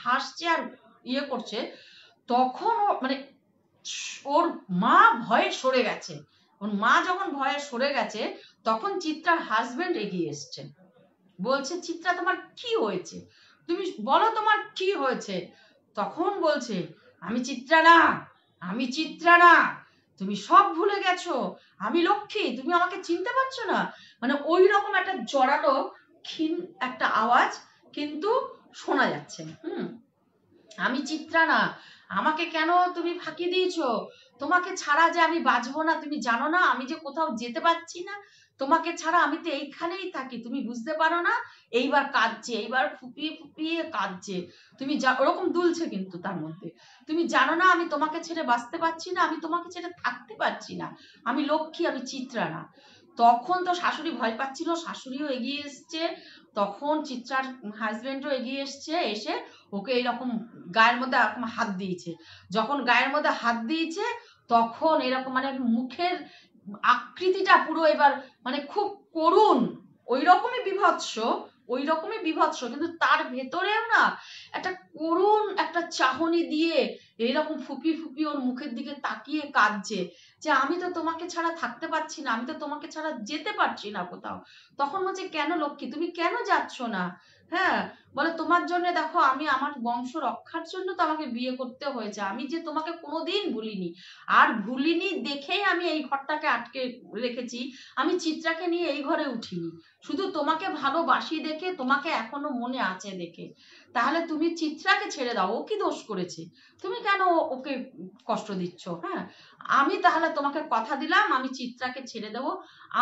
হাসছে আর ইয়ে করছে, তখন ও মানে ওর মা ভয়ে সরে গেছে। ওর মা যখন ভয়ে সরে গেছে, তখন চিত্রার হাজবেন্ড এগিয়ে এসছে, বলছে চিত্রা তোমার কি হয়েছে, তুমি বলো তোমার কি হয়েছে। তখন বলছে আমি চিত্রা না, আমি চিত্রা না, তুমি সব ভুলে গেছো, আমি লক্ষ্মী, তুমি আমাকে চিনতে পারছো না। মানে ওই রকম একটা জড়ালো ক্ষীণ একটা আওয়াজ কিন্তু শোনা যাচ্ছে। আমি চিত্রা না, আমাকে কেন তুমি ফাঁকি দিয়েছো, তোমাকে ছাড়া যে আমি বাঁচবো না, তুমি জানো না আমি যে কোথাও যেতে পারছি না, তোমাকে ছাড়া আমি তো এইখানেই থাকি, তুমি বুঝতে পারো না। এইবার কাঁদছে, এইবার ফুপিয়ে ফুপিয়ে কাঁদছে, তুমি ওরকম দুলছে কিন্তু তার মধ্যে, তুমি জানো না আমি তোমাকে ছেড়ে বাঁচতে পারছি না, আমি তোমাকে ছেড়ে থাকতে পারছি না, আমি লক্ষ্মী, আমি চিত্রা না। তখন তো শাশুড়ি ভয় পাচ্ছিল, শাশুড়িও এগিয়ে এসছে, তখন চিত্রার হাজবেন্ডও এগিয়ে এসছে, এসে ওকে এইরকম গায়ের মধ্যে এরকম হাত দিয়েছে। যখন গায়ের মধ্যে হাত দিয়েছে, তখন এরকম মানে মুখের আকৃতিটা পুরো এবার মানে খুব করুণ, ওই রকমই বিভৎস, কিন্তু তার ভেতরেও না একটা করুণ একটা চাহনি দিয়ে এইরকম ফুপিয়ে ফুপিয়ে ওর মুখের দিকে তাকিয়ে কাঁদছে, যে আমি তো তোমাকে ছাড়া থাকতে পারছি না, আমি তো তোমাকে ছাড়া যেতে পারছি না কোথাও। তখন বলছে কেন লক্ষ্মী, তুমি কেন যাচ্ছ না? হ্যাঁ, বলে তোমার জন্য, দেখো আমি আমার বংশ রক্ষার জন্য তো আমাকে বিয়ে করতে হয়েছে, আমি যে তোমাকে কোনোদিন ভুলিনি, আর ভুলিনি দেখেই আমি এই ঘরটাকে আটকে রেখেছি, আমি চিত্রাকে নিয়ে এই ঘরে উঠিনি, শুধু তোমাকে ভালোবাসি দেখে, তোমাকে এখনো মনে আছে দেখে। তাহলে তুমি চিত্রাকে ছেড়ে দাও, ও কি দোষ করেছে, তুমি কেন ওকে কষ্ট দিচ্ছ? হ্যাঁ, আমি তাহলে তোমাকে কথা দিলাম, আমি চিত্রাকে ছেড়ে দেবো,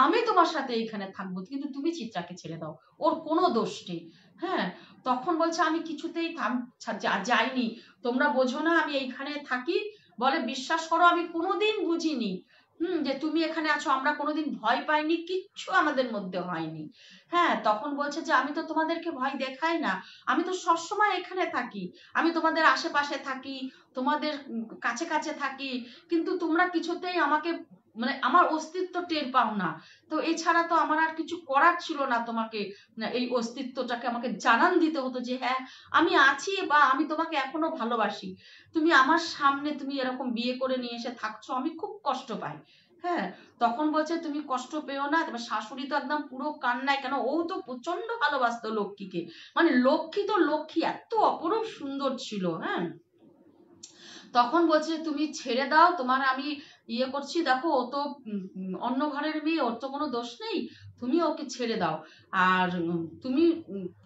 আমি তোমার সাথে এইখানে থাকবো, কিন্তু তুমি চিত্রাকে ছেড়ে দাও, ওর কোনো দোষ নেই। হ্যাঁ, তখন বলছে আমি কিছুতেই যাইনি, তোমরা বোঝো না আমি এইখানে থাকি। বলে বিশ্বাস করো আমি কোনোদিন বুঝিনি যে তুমি এখানে আছো, আমরা কোনোদিন ভয় পাইনি, কিচ্ছু আমাদের মধ্যে হয়নি। হ্যাঁ, তখন বলছে যে আমি তো তোমাদেরকে ভয় দেখাই না, আমি তো সবসময় এখানে থাকি, আমি তোমাদের আশেপাশে থাকি, তোমাদের কাছে কাছে থাকি, কিন্তু তোমরা কিছুতেই আমাকে মানে আমার অস্তিত্ব টের পাও না। তো এছাড়া তো আমার আর কিছু করার ছিল না, তোমাকে এই অস্তিত্বটাকে আমাকে জানান দিতে হতো যে হ্যাঁ আমি আছি, বা আমি তোমাকে এখনো ভালোবাসি, তুমি আমার সামনে তুমি এরকম বিয়ে করে নিয়ে এসে থাকছো, আমি খুব কষ্ট পাই। হ্যাঁ, তখন বলছে তুমি কষ্ট পেও না। এবার শাশুড়ি তো একদম পুরো কান্নায়, কেন ও তো প্রচন্ড ভালোবাসতো লক্ষ্মীকে, মানে লক্ষ্মী তো লক্ষ্মী এত অপরূপ সুন্দর ছিল। হ্যাঁ, তখন বলছে তুমি ছেড়ে দাও, তোমার আমি ইয়ে করছি, দেখো ও তো অন্য ঘরের মেয়ে, ওর তো কোনো দোষ নেই, তুমি ওকে ছেড়ে দাও, আর তুমি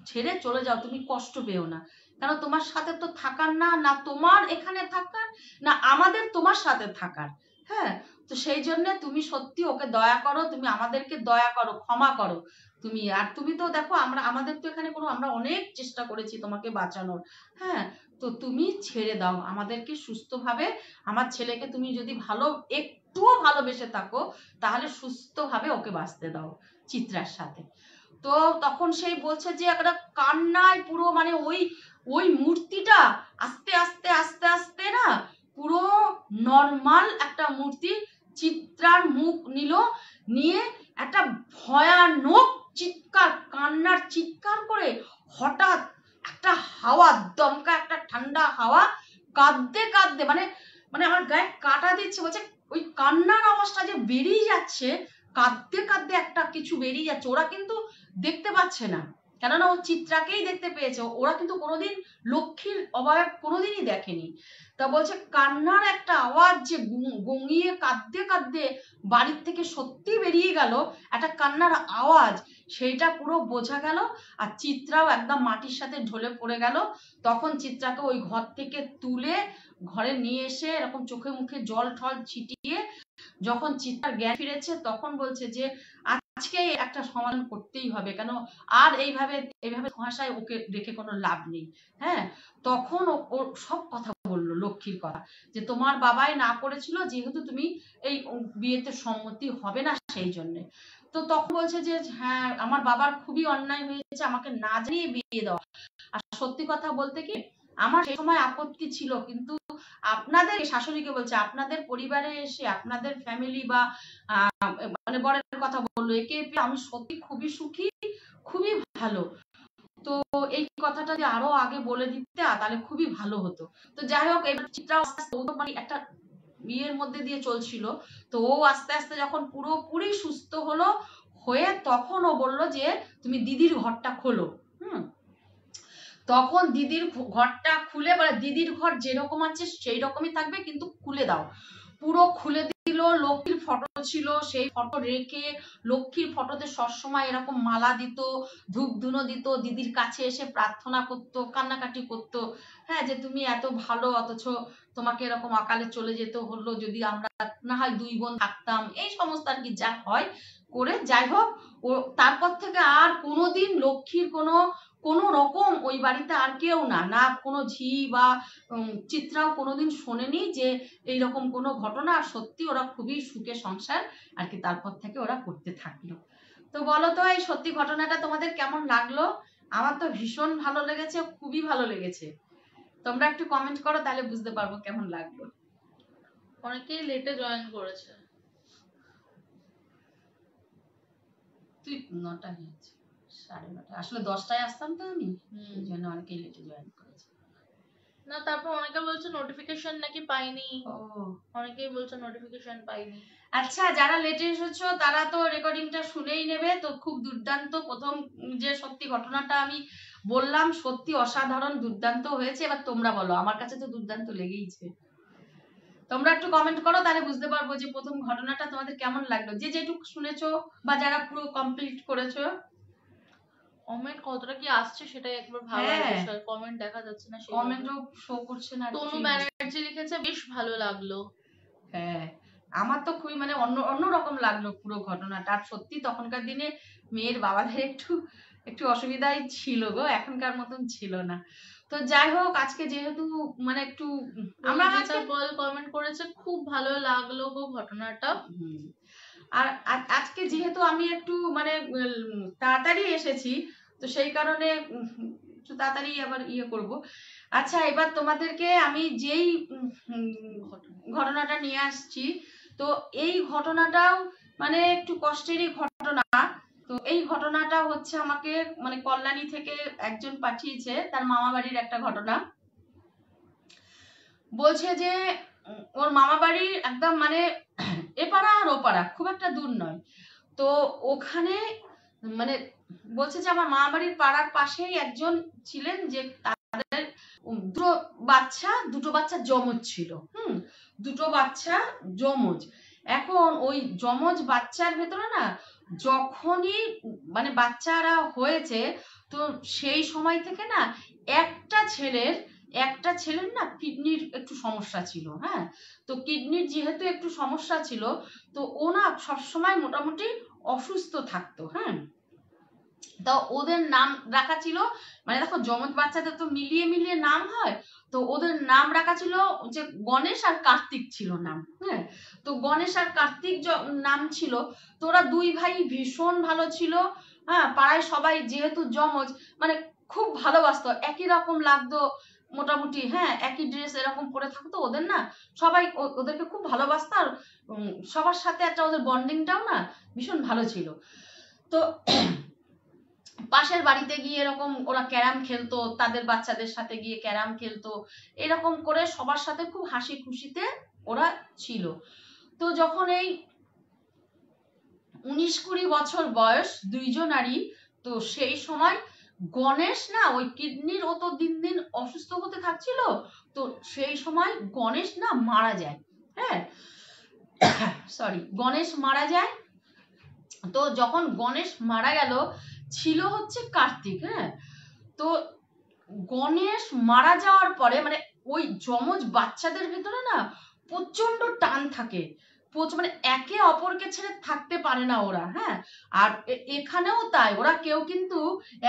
ছেড়ে চলে যাও, তুমি কষ্ট পেও না, কেন তোমার সাথে তো থাকার না, না তোমার এখানে থাকার, না আমাদের তোমার সাথে থাকার। হ্যাঁ, তো সেই জন্য তুমি সত্যি ওকে দয়া করো, তুমি আমাদেরকে দয়া করো, ক্ষমা করো তুমি। আর তুমি তো দেখো আমাদের তো এখানে কোনো, আমরা অনেক চেষ্টা করেছি তোমাকে বাঁচানোর। হ্যাঁ, তো তুমি ছেড়ে দাও আমাদেরকে সুস্থভাবে, আমার ছেলেকে তুমি যদি একটুও ভালোবেসে থাকো, তাহলে সুস্থভাবে ওকে বাঁচতে দাও চিত্রার সাথে। তো তখন সেই বলছে যে একটা কান্নায় পুরো মানে ওই ওই মূর্তিটা আস্তে আস্তে আস্তে আস্তে না পুরো নর্মাল একটা মূর্তি চিত্রার মুখ নিল, নিয়ে একটা ভয়ানক চিৎকার, কান্নার চিৎকার করে হঠাৎ একটা হাওয়া, দমকা একটা ঠান্ডা হাওয়া, কাঁদতে কাঁদতে মানে মানে আমার গায়ে কাটা দিচ্ছে, বলছে ওই কান্নার আওয়াজটা যে বেরিয়ে যাচ্ছে, কাঁদতে কাঁদতে একটা কিছু বেরিয়ে যাচ্ছে, ওরা কিন্তু দেখতে পাচ্ছে না, কেননা ও চিত্রাকেই দেখতে পেয়েছে, ওরা কিন্তু কোনোদিন লক্ষ্মীর অবয়ব কোনোদিনই দেখেনি। তা বলছে কান্নার একটা আওয়াজ যে গঙিয়ে কাঁদতে কাঁদতে বাড়ির থেকে সত্যি বেরিয়ে গেল, একটা কান্নার আওয়াজ, সেইটা পুরো বোঝা গেল। আর চিত্রাও একদম মাটির সাথে ঢলে পড়ে গেল। তখন চিত্রাকে ওই ঘর থেকে তুলে ঘরে নিয়ে এসে এরকম চোখে মুখে জল ঠল ছিটিয়ে যখন চিত্রার জ্ঞান ফিরেছে, তখন বলছে যে আজকে একটা সমাধান করতেই হবে, কেন আর এইভাবে এইভাবে ভাষায় ওকে রেখে কোনো লাভ নেই। হ্যাঁ, তখন ও সব কথা বললো, লক্ষ্মীর কথা, যে তোমার বাবাই না করেছিল, যেহেতু তুমি এই বিয়েতে সম্মতি হবে না সেই জন্য। তো তখন বলছে যে হ্যাঁ, আমার বাবার খুবই অন্যায় হয়েছে, আমাকে না জানিয়ে বিয়ে দেওয়া। আর সত্যি কথা বলতে কি, আমার সেই সময় আপত্তি ছিল, কিন্তু আপনাদের শাশুড়িকে বলছে, আপনাদের পরিবারে এসে আপনাদের ফ্যামিলি বা মানে বরের কথা বললো, একে আমি সত্যি খুবই সুখী, খুবই ভালো। তো এই কথাটা যে আরো আগে বলে দিতে তাহলে খুবই ভালো হতো। তো যাই হোক, এবার চিত্রা মানে একটা বিয়ের মধ্যে দিয়ে চলছিল, তো ও আস্তে আস্তে যখন পুরোপুরি সুস্থ হলো, হয়ে তখন ও বলল যে তুমি দিদির ঘরটা খোলো। তখন দিদির ঘরটা খুলে বলে দিদির ঘর যেরকম আছে সেই রকমই থাকবে, কিন্তু খুলে দাও। পুরো খুলে দিল, লক্ষ্মীর ফটো ছিল, সেই ফটো রেখে লক্ষ্মীর ফটোতে সবসময় এরকম মালা দিত, ধূপ ধুনো দিত, দিদির কাছে এসে প্রার্থনা করতো, কান্নাকাটি করতো। হ্যাঁ, যে তুমি এত ভালো, অথচ তোমাকে এরকম অকালে চলে যেতে হলো, যদি আমরা না হয় দুই বোন থাকতাম, এই সমস্ত আর কি যা হয় করে। যাই হোক, ও তারপর থেকে আর কোনোদিন লক্ষ্মীর কোনো রকম ওই বাড়িতে আর কেউ না কোনো ঝি বা চিত্রাও কোনোদিন শোনেনি যে এইরকম কোনো ঘটনা। আর সত্যি ওরা খুবই সুখে সংসার আর কি তারপর থেকে ওরা করতে থাকলো। তো বলো তো, এই সত্যি ঘটনাটা তোমাদের কেমন লাগলো? আমার তো ভীষণ ভালো লেগেছে, খুবই ভালো লেগেছে। তোমরা একটু কমেন্ট করো, তাহলে বুঝতে পারবো কেমন লাগলো। অনেকেই লেটে জয়েন করেছে। তুই 9টা হয়েছে, 9:30, আসলে 10টায় আসতাম তো আমি, এই জন্য অনেকেই লেটে জয়েন করেছে। না, তারপর অনেকে বলছে নোটিফিকেশন নাকি পাইনি, অনেকেই বলছে নোটিফিকেশন পাইনি। আচ্ছা, যারা লেটে এসেছো তারা তো রেকর্ডিংটা শুনেই নেবে। তো খুব দুর্দান্ত, প্রথম যে সত্যি ঘটনাটা আমি বললাম, সত্যি অসাধারণ দুর্দান্ত হয়েছে। এবার তোমরা বলো, আমার কাছে তো দুর্দান্ত লেগেইছে। তোমরা একটু কমেন্ট করো, তাহলে বুঝতে পারবো যে প্রথম ঘটনাটা তোমাদের কেমন লাগলো, যে যেটুকু শুনেছো বা যারা পুরো কমপ্লিট করেছো। কমেন্ট কতটা কি আসছে সেটাই একবার ভাবার বিষয়, কমেন্ট দেখা যাচ্ছে না, কমেন্টও শো করছে না। তনু ব্যানার্জি লিখেছে বেশ ভালো লাগলো। হ্যাঁ, আমার তো খুবই মানে অন্যরকম লাগলো পুরো ঘটনাটা। আর সত্যি তখনকার দিনে মেয়ের বাবাদের একটু একটু অসুবিধাই ছিল গো, এখনকার মতন ছিল না। তো যাই হোক, আজকে যেহেতু মানে একটু আমরা বল কমেন্ট করেছে খুব ভালো লাগলো গো ঘটনাটা। আর আজকে যেহেতু আমি একটু মানে তাড়াতাড়ি এসেছি, তো সেই কারণে একটু তাড়াতাড়ি আবার ইয়ে করব। আচ্ছা, এবার তোমাদেরকে আমি যেই ঘটনাটা নিয়ে আসছি, তো এই ঘটনাটাও মানে একটু কষ্টেরই ঘটনা। তো এই ঘটনাটা হচ্ছে আমাকে মানে কল্যাণী থেকে একজন পাঠিয়েছে, তার মামা বাড়ির একটা ঘটনা। বলছে যে ওর মামা বাড়ি একদম মানে এপাড়া আর ওপাড়া, খুব একটা দূর নয়। তো ওখানে মানে বলছে যে আমার মামা বাড়ির পাড়ার পাশেই একজন ছিলেন, যে তাদের দুটো বাচ্চা জমজ ছিল। দুটো বাচ্চা যমজ। এখন ওই যমজ বাচ্চার ভেতরে না যখনই মানে বাচ্চারা হয়েছে, তো সেই সময় থেকে না একটা ছেলের না কিডনির একটু সমস্যা ছিল। হ্যাঁ, তো কিডনির যেহেতু একটু সমস্যা ছিল, তো ও না সবসময় মোটামুটি অসুস্থ থাকতো। হ্যাঁ, তো ওদের নাম রাখা ছিল, মানে দেখো যমজ বাচ্চাদের তো মিলিয়ে মিলিয়ে নাম হয়, তো ওদের নাম রাখা ছিল যে গণেশ আর কার্তিক ছিল নাম। হ্যাঁ, তো গণেশ আর কার্তিক নাম ছিল। তো ওরা দুই ভাই ভীষণ ভালো ছিল। হ্যাঁ, পাড়ায় সবাই যেহেতু যমজ, মানে খুব ভালোবাসতো, একই রকম লাগতো মোটামুটি। হ্যাঁ, একই ড্রেস এরকম পরে থাকতো, ওদের না সবাই ওদেরকে খুব ভালোবাসতো। আর সবার সাথে একটা ওদের বন্ডিংটাও না ভীষণ ভালো ছিল। তো পাশের বাড়িতে গিয়ে এরকম ওরা ক্যারাম খেলতো, তাদের বাচ্চাদের সাথে গিয়ে ক্যারাম খেলতো, এরকম করে সবার সাথে খুব হাসি খুশিতে ওরা ছিল। তো যখন এই 19-20 বছর বয়স দুইজনারই, তো সেই সময় গণেশ না ওই কিডনির ও তো দিন দিন অসুস্থ হতে থাকছিল। তো সেই সময় গণেশ না মারা যায়। হ্যাঁ, সরি, গণেশ মারা যায়। তো যখন গণেশ মারা গেল, ছিল হচ্ছে কার্তিক। হ্যাঁ, তো গণেশ মারা যাওয়ার পরে মানে ওই যমজ বাচ্চাদের ভিতরে না প্রচন্ড টান থাকে, মানে একে অপরকে ছেড়ে থাকতে পারে না ওরা। হ্যাঁ, আর এখানেও তাই, ওরা কেউ কিন্তু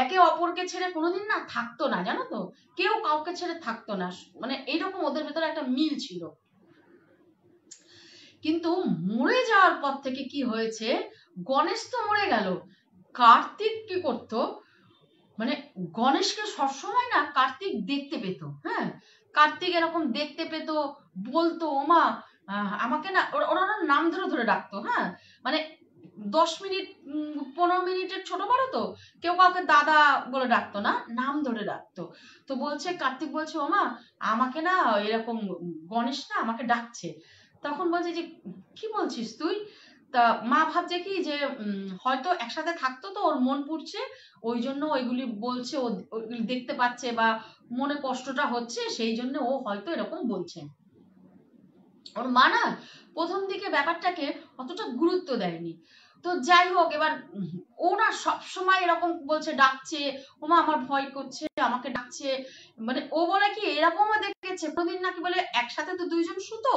একে অপরকে ছেড়ে কোনোদিন না থাকতো না, জানো তো, কেউ কাউকে ছেড়ে থাকতো না, মানে এইরকম ওদের ভিতরে একটা মিল ছিল। কিন্তু মরে যাওয়ার পর থেকে কি হয়েছে, গণেশ তো মরে গেল, কার্তিক কি করতো, মানে গণেশকে সবসময় না কার্তিক দেখতে পেত। হ্যাঁ, কার্তিক এরকম দেখতে পেত, বলতো ওমা আমাকে না, ওরা নাম ধরে ধরে ডাকতো। হ্যাঁ, মানে 10 মিনিট 15 মিনিটের ছোট বড় তো কেউ কাউকে দাদা বলে ডাকতো না, নাম ধরে ডাকতো। তো বলছে কার্তিক বলছে ওমা আমাকে না এরকম গণেশ না আমাকে ডাকছে। তখন বলছে যে কি বলছিস তুই? তা মা ভাবছে কি যে হয়তো একসাথে থাকতো তো ওর মন পুড়ছে, ওই জন্য ওইগুলি বলছে, ওইগুলি দেখতে পাচ্ছে বা মনে কষ্টটা হচ্ছে, সেই জন্য ও হয়তো এরকম বলছে। ওর মা না প্রথম দিকে ব্যাপারটাকে অতটা গুরুত্ব দেয়নি। তো যাই হোক, এবার ও না সবসময় এরকম বলছে, ডাকছে ওমা আমার ভয় করছে আমাকে ডাকছে। মানে ও বলে কি এরকমও দেখেছে কোনোদিন নাকি বলে, একসাথে তো দুইজন শুতো,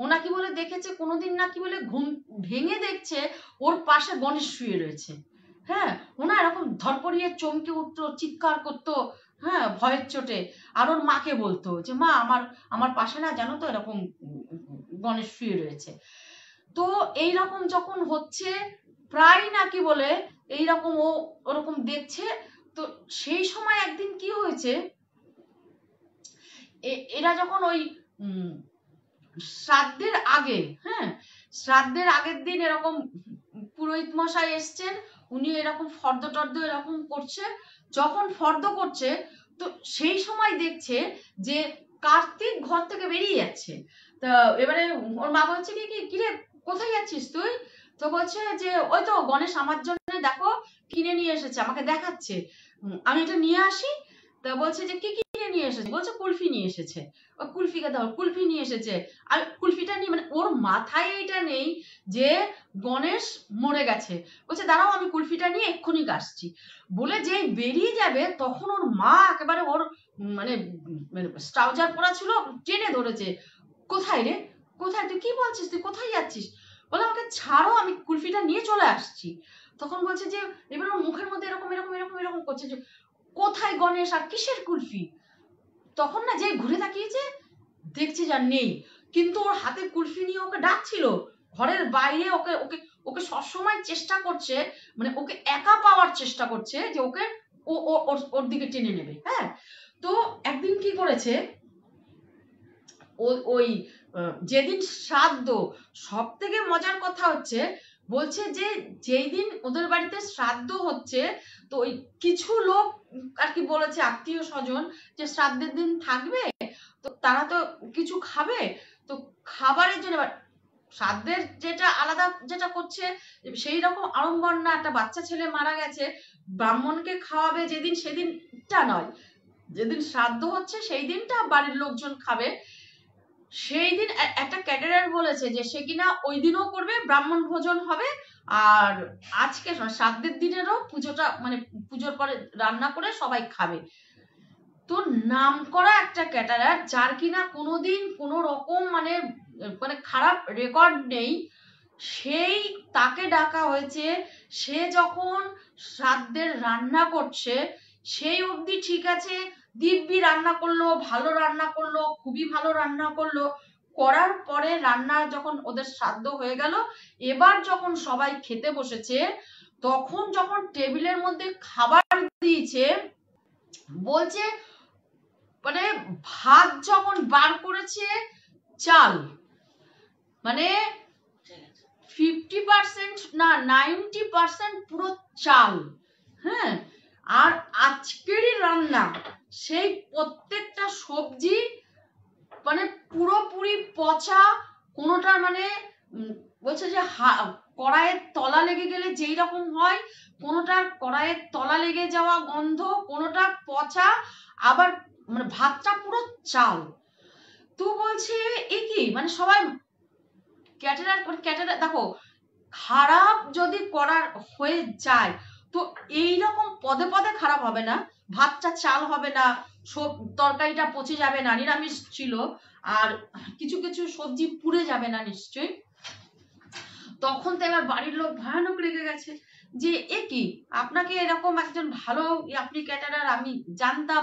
ও নাকি বলে দেখেছে কোনোদিন নাকি বলে ঘুম ভেঙে দেখছে ওর পাশে গণেশ শুয়ে রয়েছে। হ্যাঁ, ও না এরকম ধরপড়িয়ে চমকে উঠতো, চিৎকার করতো। হ্যাঁ, ভয়ের চোটে। আর ওর মাকে বলতো যে মা আমার আমার পাশে না জানো তো এরকম গণেশ শুয়ে রয়েছে। তো এইরকম যখন হচ্ছে, প্রায় নাকি বলে এইরকম ও ওরকম দেখছে। তো সেই সময় একদিন কি হয়েছে, এরা যখন ওই শ্রাদ্ধের আগে, হ্যাঁ শ্রাদ্ধের আগের দিন এরকম পুরোহিত মশাই এসছেন, উনি এরকম ফর্দ টর্দ এরকম করছে। যখন ফর্দ করছে, তো সেই সময় দেখছে যে কার্তিক ঘর থেকে বেরিয়ে যাচ্ছে। তা এবারে ওর মা বলছে কি কিরে কোথায় যাচ্ছিস তুই? তো বলছে যে ওই তো গণেশ আমার জন্য দেখো কিনে নিয়ে এসেছে, আমাকে দেখাচ্ছে, আমি এটা নিয়ে আসি। তা বলছে যে কি কিনে নিয়ে এসেছে? বলছে কুলফি নিয়ে এসেছে। ও কুলফিকে দাও, কুলফি নিয়ে এসেছে। আর কুলফিটা নিয়ে মানে ওর মাথায় এইটা নেই যে গণেশ মরে গেছে। বলছে দাঁড়াও আমি কুলফিটা নিয়ে এক্ষুনি আসছি। বলে যেই বেরিয়ে যাবে তখন ওর মা একেবারে ওর মানে ট্রাউজার পরা ছিল, টেনে ধরেছে। কোথায় রে, কোথায়, তুই কি বলছিস, তুই কোথায় যাচ্ছিস? বলে আমাকে ছাড়ো, আমি কুলফিটা নিয়ে চলে আসছি। তখন বলছে যে এবার ওর মুখের মধ্যে এরকম এরকম এরকম এরকম করছে যে কোথায় গণেশ আর কিসের কুলফি? তখন না যে ঘুরে তাকিয়েছে, দেখছে যা নেই, কিন্তু ওর হাতে কুলফি নিয়ে ওকে ডাকছিল ঘরের বাইরে। ওকে ওকে ওকে সবসময় চেষ্টা করছে, মানে ওকে একা পাওয়ার চেষ্টা করছে যে ওকে ওর দিকে টেনে নেবে। হ্যাঁ, তো একদিন কি করেছে, ওই যেদিন শ্রাদ্ধ, সব থেকে মজার কথা হচ্ছে, বলছে যে যেই দিন ওদের বাড়িতে শ্রাদ্ধ হচ্ছে, তো ওই কিছু লোক আর কি বলেছে আত্মীয় স্বজন যে শ্রাদ্ধের দিন থাকবে, তো তারা তো কিছু খাবে। তো খাবারের জন্য শ্রাদ্ধের যেটা আলাদা যেটা করছে, সেই রকম আড়ম্বর না, একটা বাচ্চা ছেলে মারা গেছে, ব্রাহ্মণকে খাওয়াবে যেদিন, সেদিনটা নয়, যেদিন শ্রাদ্ধ হচ্ছে সেই দিনটা বাড়ির লোকজন খাবে। সেই দিন একটা ক্যাটারার বলেছে যে সে কিনা ওই দিনও করবে, ব্রাহ্মণ ভোজন হবে, আর আজকে শ্রাদ্ধের দিনেরও পুজোটা মানে পুজোর পরে রান্না করে সবাই খাবে। তো নাম করা একটা ক্যাটারার, যার কিনা কোনোদিন কোনো রকম মানে মানে খারাপ রেকর্ড নেই, সেই তাকে ডাকা হয়েছে। সে যখন শ্রাদ্ধের রান্না করছে সেই অবধি ঠিক আছে, দিব্যি রান্না করলো, ভালো রান্না করলো, খুবই ভালো রান্না করলো। করার পরে রান্না যখন ওদের শ্রাদ্ধ হয়ে গেল, এবার যখন সবাই খেতে বসেছে, তখন যখন টেবিলের মধ্যে খাবার দিয়েছে, বলছে মানে ভাত যখন বার করেছে, চাল মানে 50% না 90% পুরো চাল। হ্যাঁ, আর আজকেরই রান্না সেই প্রত্যেকটা সবজি মানে পুরোপুরি পচা, কোনোটার মানে বলছে যে কড়াইয়ের তলা লেগে গেলে যেই রকম হয়, কোনোটার কড়াইয়ের তলা লেগে যাওয়া গন্ধ, কোনোটা পচা, আবার মানে ভাতটা পুরো চাল। তো বলছে এ কি, মানে সবাই ক্যাটারার দেখো, খারাপ যদি করার হয়ে যায় তো এইরকম পদে পদে খারাপ হবে না, ভাতটা চাল হবে না, সব তরকারিটা পচে যাবে না, নিরামিষ ছিল, আর কিছু কিছু সবজি পুড়ে যাবে না নিশ্চয়ই। তখন তো এবার বাড়ির লোক ভয়ানক রেগে গেছে যে এ কি, আপনাকে এরকম একজন ভালো আপনি ক্যাটারার আমি জানতাম,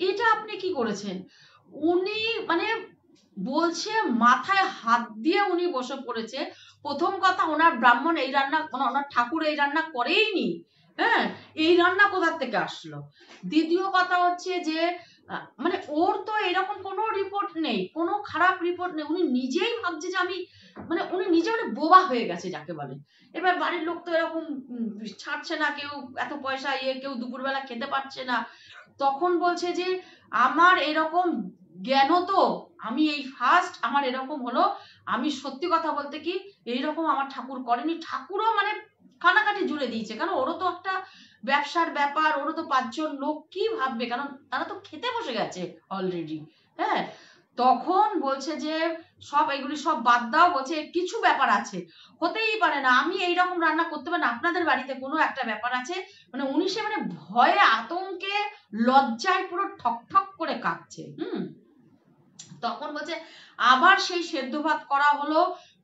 এটা আপনি কি করেছেন। উনি মানে বলছে মাথায় হাত দিয়ে উনি বসে পড়েছে। প্রথম কথা, ওনার ব্রাহ্মণ এই রান্না, ওনার ঠাকুর এই রান্না করেইনি। হ্যাঁ, এই রান্না কোথা থেকে আসলো। দ্বিতীয় কথা হচ্ছে যে মানে ওর তো এরকম কোনো রিপোর্ট নেই, কোনো খারাপ রিপোর্ট নেই, উনি নিজেই ভাবছে যে আমি মানে উনি নিজে মানে বোবা হয়ে গেছে যাকে বলে। এবার বাড়ির লোক তো এরকম ছাড়ছে না, কেউ এত পয়সা কেউ দুপুরবেলা খেতে পারছে না। তখন বলছে যে আমার এরকম জ্ঞান তো আমি এই ফার্স্ট আমার এরকম হলো, আমি সত্যি কথা বলতে কি এইরকম আমার ঠাকুর করেনি। ঠাকুরও মানে কানাকাটি জুড়ে দিয়েছে, কারণ ওরও তো একটা ব্যবসার ব্যাপার, ওরও তো 5 জন লোক কি ভাববে, কারণ তারা তো খেতে বসে গেছে অলরেডি। হ্যাঁ, তখন বলছে যে সব এগুলি সব বাদ দাও, বলছে কিছু ব্যাপার আছে, হতেই পারে না আমি এইরকম রান্না করতে পারি না, আপনাদের বাড়িতে কোনো একটা ব্যাপার আছে। মানে উনি সে মানে ভয়ে আতঙ্কে লজ্জায় পুরো ঠক ঠক করে কাঁপছে। তখন বলছে আবার সেই সেদ্ধ ভাত করা হলো,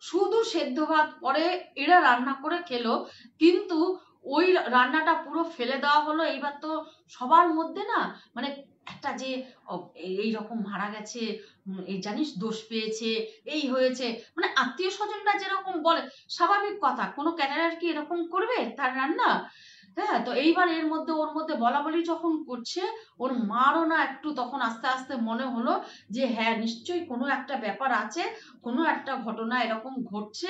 শুধু সেদ্ধ ভাত পরে এরা রান্না করে খেলো, কিন্তু ওই রান্নাটা পুরো ফেলে দেওয়া হলো। এইবার তো সবার মধ্যে না মানে একটা যে এইরকম মারা গেছে, এই জানিস দোষ পেয়েছে, এই হয়েছে, মানে আত্মীয় স্বজনরা যেরকম বলে, স্বাভাবিক কথা, কোনো ক্যাটারার কি এরকম করবে তার রান্না। হ্যাঁ, তো এইবার এর মধ্যে ওর মধ্যে বলা বলি যখন করছে, ওর মারও না একটু তখন আস্তে আস্তে মনে হলো যে হ্যাঁ নিশ্চয়ই কোনো একটা ব্যাপার আছে, কোনো একটা ঘটনা এরকম ঘটছে,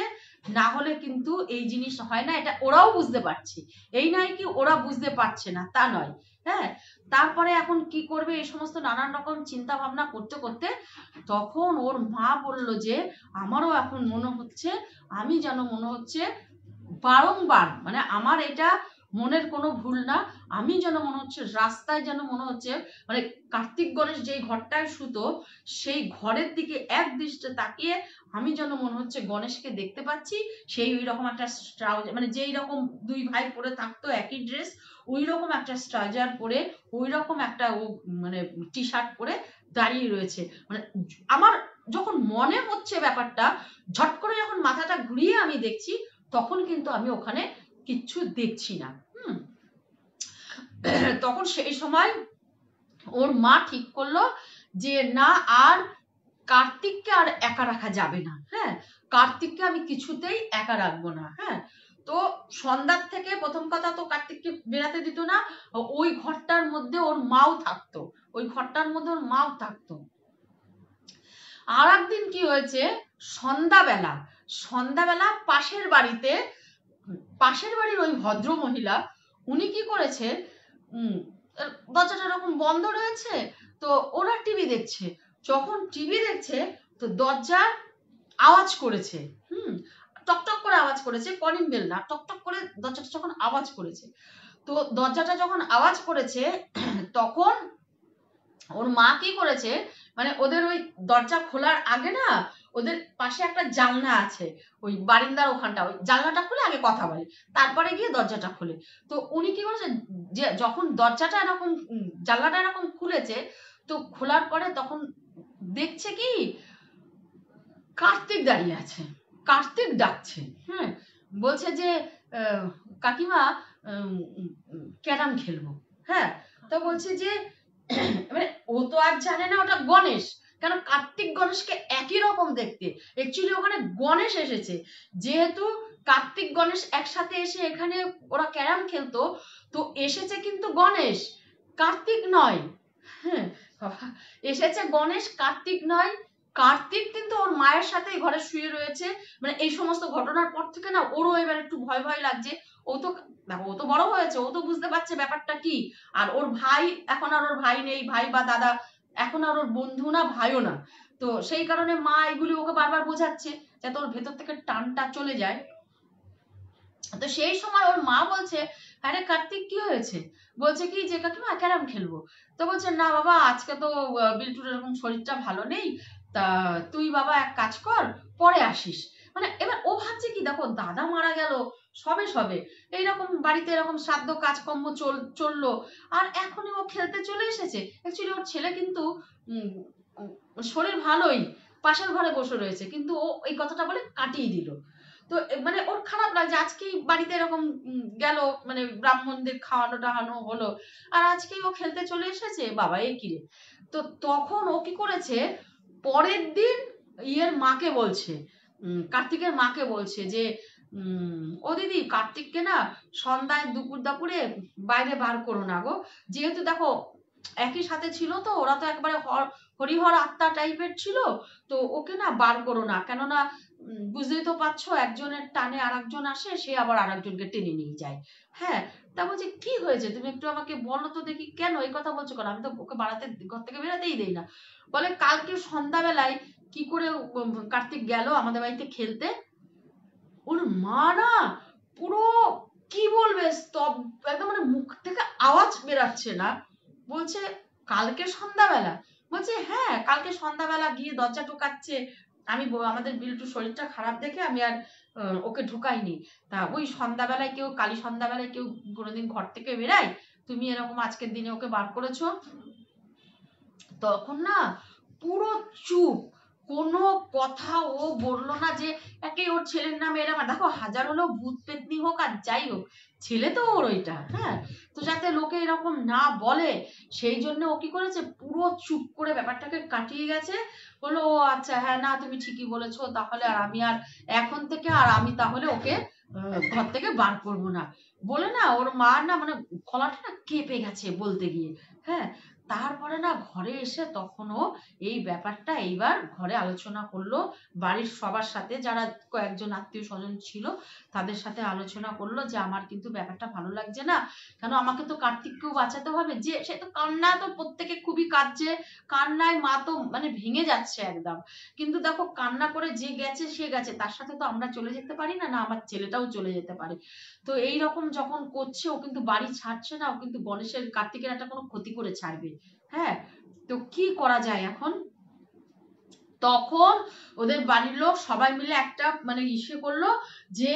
না হলে কিন্তু এই জিনিস হয় না। এটা ওরাও বুঝতে পারছে, এই নয় কি ওরা বুঝতে পারছে না তা নয়। হ্যাঁ, তারপরে এখন কি করবে এই সমস্ত নানান রকম চিন্তা ভাবনা করতে করতে তখন ওর মা বলল যে আমারও এখন মনে হচ্ছে, আমি যেন মনে হচ্ছে বারংবার, মানে আমার এটা মনের কোনো ভুল না, আমি যেন মনে হচ্ছে রাস্তায় যেন মনে হচ্ছে মানে কার্তিক গণেশ যেই ঘরটায় শুতো সেই ঘরের দিকে এক দৃষ্টে তাকিয়ে আমি যেন মনে হচ্ছে গণেশকে দেখতে পাচ্ছি। সেই ওই রকম একটা ট্রাউজার, মানে যেই রকম দুই ভাই পরে থাকতো একই ড্রেস, ওই রকম একটা ট্রাউজার পরে, ওই রকম একটা ও মানে টি শার্ট পরে দাঁড়িয়ে রয়েছে। মানে আমার যখন মনে হচ্ছে ব্যাপারটা, ঝট করে যখন মাথাটা ঘুরিয়ে আমি দেখছি, তখন কিন্তু আমি ওখানে কিচ্ছু দেখছি না। তখন সেই সময় ওর মা ঠিক করলো যে না, আর কার্তিককে আর একা রাখা যাবে না। হ্যাঁ, কার্তিককে আমি কিছুতেই একা রাখবো না। হ্যাঁ, তো সন্ধ্যার থেকে প্রথম কথা তো কার্তিককে বেরাতে দিত না, ওই ঘরটার মধ্যে ওর মাও থাকতো, ওই ঘরটার মধ্যে ওর মাও থাকতো। আর একদিন কি হয়েছে, সন্ধ্যাবেলা সন্ধ্যাবেলা পাশের বাড়ির ওই ভদ্র মহিলা, উনি কি করেছে, দরজাটা এরকম বন্ধ রয়েছে, তো ওরা টিভি দেখছে, যখন টিভি দেখছে তো দরজার আওয়াজ করেছে, টকটক করে আওয়াজ করেছে, কলিং বেল না, টকটক করে দরজাটা যখন আওয়াজ করেছে, তো দরজাটা যখন আওয়াজ করেছে তখন ওর মা কি করেছে, মানে ওদের ওই দরজা খোলার আগে না ওদের পাশে একটা জানলা আছে, ওই বারিন্দার ওখানটা, ওই জানলাটা খুলে আগে কথা বলে, তারপরে গিয়ে দরজাটা খোলে। তো উনি কি করেছে, যে যখন দরজাটা এরকম জানলাটা এরকম খুলেছে, তো খোলার পরে তখন দেখছে কি কার্তিক দাঁড়িয়ে আছে, কার্তিক ডাকছে। হ্যাঁ, বলছে যে কাকিমা ক্যারাম খেলবো। হ্যাঁ, তো বলছে যে মানে ও তো আর জানে না ওটা গণেশ, কেন কার্তিক গণেশকে একই রকম দেখতে। অ্যাকচুয়ালি ওখানে গণেশ এসেছে, যেহেতু কার্তিক গণেশ একসাথে এসে এখানে ওরা ক্যারাম খেলতো, তো এসেছে কিন্তু গণেশ, কার্তিক নয়। হ্যাঁ, এসেছে গণেশ, কার্তিক নয়। কার্তিক কিন্তু ওর মায়ের সাথে ঘরে শুয়ে রয়েছে। মানে এই সমস্ত ঘটনার পর থেকে না ওরও এবার একটু ভয় ভয় লাগছে। ও তো দেখো, ও তো বড় হয়েছে, ও তো বুঝতে পারছে ব্যাপারটা কি। আর ওর ভাই, এখন আর ওর ভাই নেই, ভাই বা দাদা এখন আর ওর বন্ধু না, ভাইও না। তো সেই কারণে মা এগুলি ওকে বারবার বোঝাচ্ছে যাতে ওর ভেতর থেকে টানটা চলে যায়। তো সেই সময় ওর মা বলছে, আরে কার্তিক কি হয়েছে? বলছে কি যে কাকিমা ক্যারাম খেলবো। তো বলছে না বাবা, আজকে তো বিল্টুর এরকম শরীরটা ভালো নেই, তা তুই বাবা এক কাজ কর, পরে আসিস। মানে এবার ও ভাবছে কি, দেখো দাদা মারা গেল সবে সবে, এইরকম বাড়িতে এরকম শ্রাদ্ধ কাজকর্ম চললো, আর এখনই ও খেলতে চলে এসেছে। অ্যাকচুয়ালি ওর ছেলে কিন্তু শরীর ভালোই, পাশের ঘরে বসে রয়েছে, কিন্তু ও এই কথাটা বলে কাটিয়ে দিল। তো মানে ওর খারাপ লাগছে, আজকেই বাড়িতে এরকম গেল, মানে ব্রাহ্মণদের খাওয়ানো টাওয়ানো হলো, আর আজকেই ও খেলতে চলে এসেছে, বাবা এ কি রে। তো তখন ও কি করেছে, পরের দিন ইয়ের মাকে বলছে, কার্তিকের মাকে বলছে যে ও দিদি, কার্তিককে না সন্ধ্যায় দুপুর দুপুরে বাইরে বার করো না গো, যেহেতু দেখো একই সাথে ছিল, তো ওরা তো একবারে হরিহর আত্মা টাইপের ছিল, তো ওকে না বার করো না, কেননা বুঝতেই তো পারছো একজনের টানে আর একজন আসে, সে আবার আর একজনকে টেনে নিয়ে যায়। হ্যাঁ, তা বলছে কি হয়েছে তুমি একটু আমাকে বলো তো দেখি, কেন এই কথা বলছো কেন, আমি তো ওকে বাড়াতে ঘর থেকে বেরোতেই দেই না। বলে কালকে সন্ধ্যাবেলায় কি করে কার্তিক গেল আমাদের বাড়িতে খেলতে, ওর মা না পুরো কি বলবে স্তব্ধ, একদম মানে মুখ থেকে আওয়াজ বেরাচ্ছে না। বলছে কালকে সন্ধ্যাবেলা? বলছে হ্যাঁ, কালকে সন্ধ্যাবেলা গিয়ে দরজা টোকাচ্ছে, আমি আমাদের বিল্টুর শরীরটা খারাপ দেখে আমি আর ওকে ঢুকাইনি। তা ওই সন্ধ্যাবেলায় কেউ, কালী সন্ধ্যাবেলায় কেউ কোনোদিন ঘর থেকে বেরায়, তুমি এরকম আজকের দিনে ওকে বার করেছো। তখন না পুরো চুপ, কোনো কথা ও বললো না। যে একে ওর ছেলের নামে এরকম, দেখো হাজার হলেও ভূত পেতনি হোক আর যাই হোক, ছেলে তো ওর ওইটা। হ্যাঁ, তো যাতে লোকে এরকম না বলে, সেই জন্য ও কি করেছে, পুরো চুপ করে ব্যাপারটাকে কাটিয়ে গেছে। বললো ও আচ্ছা, হ্যাঁ না তুমি ঠিকই বলেছো, তাহলে আর আমি আর এখন থেকে আর আমি তাহলে ওকে ঘর থেকে বার করবো না, বলে না ওর মা না মানে গলাটা না কেঁপে গেছে বলতে গিয়ে। হ্যাঁ, তারপরে না ঘরে এসে তখনও এই ব্যাপারটা এইবার ঘরে আলোচনা করলো, বাড়ির সবার সাথে, যারা কয়েকজন আত্মীয় স্বজন ছিল তাদের সাথে আলোচনা করলো যে আমার কিন্তু ব্যাপারটা ভালো লাগছে না, কেন আমাকে তো কার্তিককেও বাঁচাতে হবে, যে সে তো কান্না, তো প্রত্যেকে খুবই কাঁদছে, কান্নায় মা তো মানে ভেঙে যাচ্ছে একদম। কিন্তু দেখো কান্না করে যে গেছে সে গেছে, তার সাথে তো আমরা চলে যেতে পারি না, না আমার ছেলেটাও চলে যেতে পারে। তো এই রকম যখন করছে, ও কিন্তু বাড়ি ছাড়ছে না, ও কিন্তু গণেশের কার্তিকের একটা কোনো ক্ষতি করে ছাড়বে। হ্যাঁ, তো কি করা যায় এখন? তখন ওদের বাড়ির লোক সবাই মিলে একটা মানে ইসে করলো যে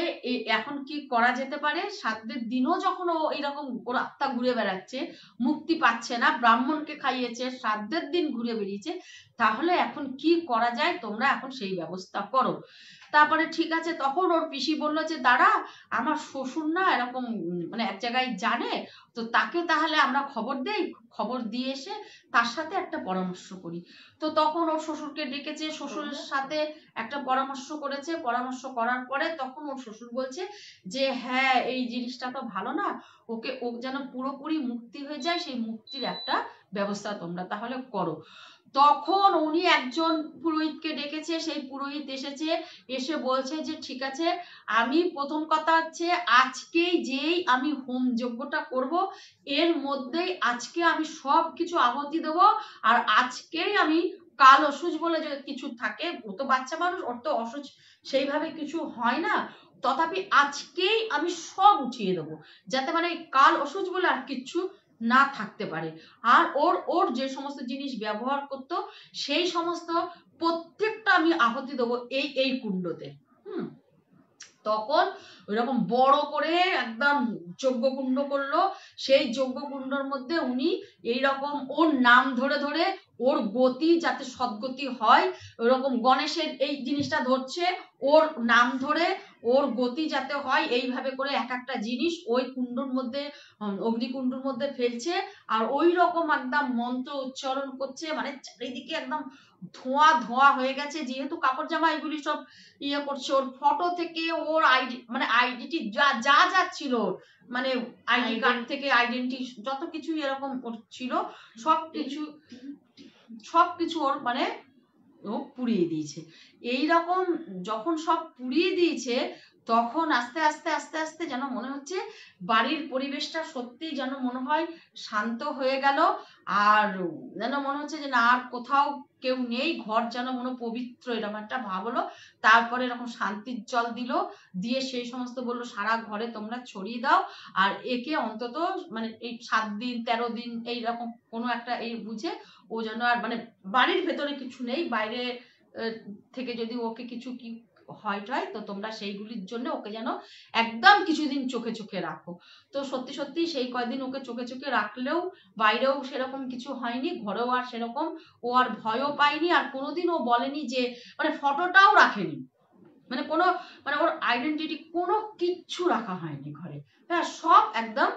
এখন কি করা যেতে পারে, শ্রাদ্ধের দিনও যখন ও এরকম ওর আত্মা ঘুরে বেড়াচ্ছে, মুক্তি পাচ্ছে না, ব্রাহ্মণকে খাইয়েছে, শ্রাদ্ধের দিন ঘুরে বেরিয়েছে, তাহলে এখন কি করা যায়, তোমরা এখন সেই ব্যবস্থা করো। তারপরে ঠিক আছে, তখন ওর পিসি বললো যে দাঁড়া, আমার শ্বশুর না এরকম মানে এক জায়গায় জানে, তো তাকে তাহলে আমরা খবর দেই, খবর দিয়ে এসে তার সাথে একটা পরামর্শ করি। তো তখন ওর শ্বশুরকে ডেকেছে, শ্বশুরের সাথে একটা পরামর্শ করেছে, পরামর্শ করার পরে তখন ওর শ্বশুর বলছে যে হ্যাঁ এই জিনিসটা তো ভালো না, ওকে ও যেন পুরোপুরি মুক্তি হয়ে যায়, সেই মুক্তির একটা ব্যবস্থা তোমরা তাহলে করো। তখন উনি একজন পুরোহিতকে ডেকেছে, সেই পুরোহিত এসেছে, এসে বলছে যে ঠিক আছে, আমি প্রথম কথা হচ্ছে আজকেই যেই আমি হোম যজ্ঞটা করব, এর মধ্যেই আজকে আমি সব কিছু আহুতি দেব, আর আজকেই আমি কাল অসুচ বলে যে কিছু থাকে, ও তো বাচ্চা মানুষ, ওর তো অসুচ সেইভাবে কিছু হয় না, তথাপি আজকেই আমি সব উঠিয়ে দেবো, যাতে মানে কাল অসুচ বলে আর কিচ্ছু না থাকতে পারে। আর ওর ওর যে সমস্ত জিনিস ব্যবহার করতো সেই সমস্ত প্রত্যেকটা আমি আহুতি দেবো এই এই কুণ্ডতে। তখন ওইরকম বড় করে একদম যজ্ঞকুণ্ড করলো। সেই যজ্ঞকুণ্ডর মধ্যে উনি এইরকম ওর নাম ধরে ধরে ওর গতি যাতে সদ্গতি হয়, ওইরকম গণেশের এই জিনিসটা ধরছে, ওর নাম ধরে ওর গতি যাতে হয় এইভাবে করে এক একটা জিনিস ওই কুণ্ডর মধ্যে অগ্নিকুণ্ডের মধ্যে ফেলছে। আর ওই রকম একদম মন্ত্র উচ্চারণ করছে, মানে চারিদিকে একদম ধোঁয়া ধোঁয়া হয়ে গেছে। যেহেতু কাপড় জামা এগুলি সব ইয়ে করছে, ওর ফটো থেকে ওর আইডি মানে আইডেন্টি যা যা যা ছিল, মানে আইডি কার্ড থেকে আইডেন্টি যত কিছু এরকম ওর ছিল সবকিছু সবকিছু ওর মানে ও পুড়িয়ে দিয়েছে। এইরকম যখন সব পুড়িয়ে দিয়েছে তখন আস্তে আস্তে আস্তে আস্তে যেন মনে হচ্ছে বাড়ির পরিবেশটা সত্যি যেন মনে হয় শান্ত হয়ে গেল। আর যেন মনে হচ্ছে যে না আর কোথাও কেউ নেই, ঘর যেন মনে পবিত্র এরকম একটা ভাব হলো। তারপরে এরকম শান্তির জল দিল, দিয়ে সেই সমস্ত বললো সারা ঘরে তোমরা ছড়িয়ে দাও। আর একে অন্তত মানে এই 7 দিন 13 দিন এইরকম কোনো একটা এই বুঝে ও যেন আর মানে বাড়ির ভেতরে কিছু নেই, বাইরে থেকে যদি ওকে কিছু কি হয় তো তোমরা সেইগুলির জন্য ওকে যেন একদম কিছুদিন চোখে চোখে রাখো। তো সত্যি সত্যি সেই কয়দিন ওকে চোখে চোখে রাখলেও বাইরেও সেরকম কিছু হয়নি, ঘরেও আর সেরকম ও আর ভয়ও পায়নি। আর কোনোদিন ও বলেনি যে মানে ফটোটাও রাখেনি, মানে কোনো মানে ওর আইডেন্টিটি কোনো কিচ্ছু রাখা হয়নি ঘরে। হ্যাঁ, সব একদম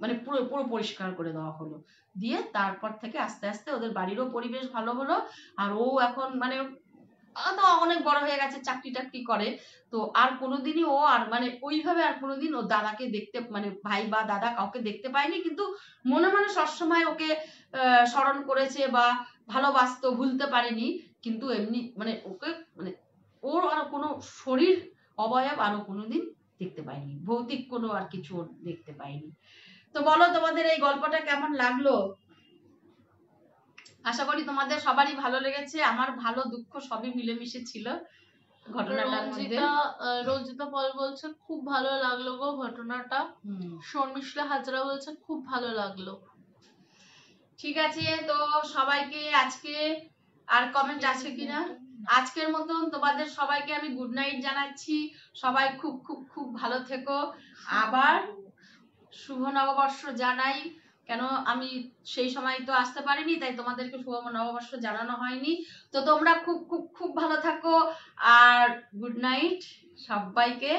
মানে পুরো পুরো পরিষ্কার করে দেওয়া হলো। দিয়ে তারপর থেকে আস্তে আস্তে ওদের বাড়িরও পরিবেশ ভালো হলো। আর ও এখন মানে তো অনেক বড় হয়ে গেছে, চাকরি টাকরি করে। তো আর কোনোদিনই ও আর মানে ওইভাবে আর কোনোদিন ও দাদাকে দেখতে মানে ভাই বা দাদা কাউকে দেখতে পায়নি, কিন্তু মনে মনে সবসময় ওকে স্মরণ করেছে বা ভালোবাসতো, ভুলতে পারেনি। কিন্তু এমনি মানে ওকে মানে ওর আর কোনো শরীর অবয়ব আরো কোনোদিন দেখতে পাইনি, ভৌতিক কোনো আর কিছু ওর দেখতে পাইনি। তো বলো তোমাদের এই গল্পটা কেমন লাগলো? আশা করি তোমাদের সবারই ভালো লেগেছে। আমার ভালো দুঃখ সবই মিলেমিশে ছিল ঘটনাটার মধ্যে। রঞ্জিতা পল বলছে খুব ভালো লাগলো গো ঘটনাটা। শর্মিষ্ঠা হাজরা বলছে খুব ভালো লাগলো। ঠিক আছে, তো সবাইকে আজকে আর কমেন্ট আছে কিনা, আজকের মতন তোমাদের সবাইকে আমি গুড নাইট জানাচ্ছি। সবাই খুব খুব খুব ভালো থেকো। আবার শুভ নববর্ষ জানাই, কেন আমি সেই সময় তো আসতে পারিনি, তাই তোমাদেরকে শুভ নববর্ষ জানানো হয়নি। তো তোমরা খুব খুব খুব ভালো থাকো আর গুড নাইট সবাইকে।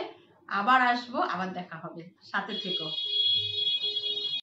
আবার আসবো, আবার দেখা হবে, সাথে থেকো।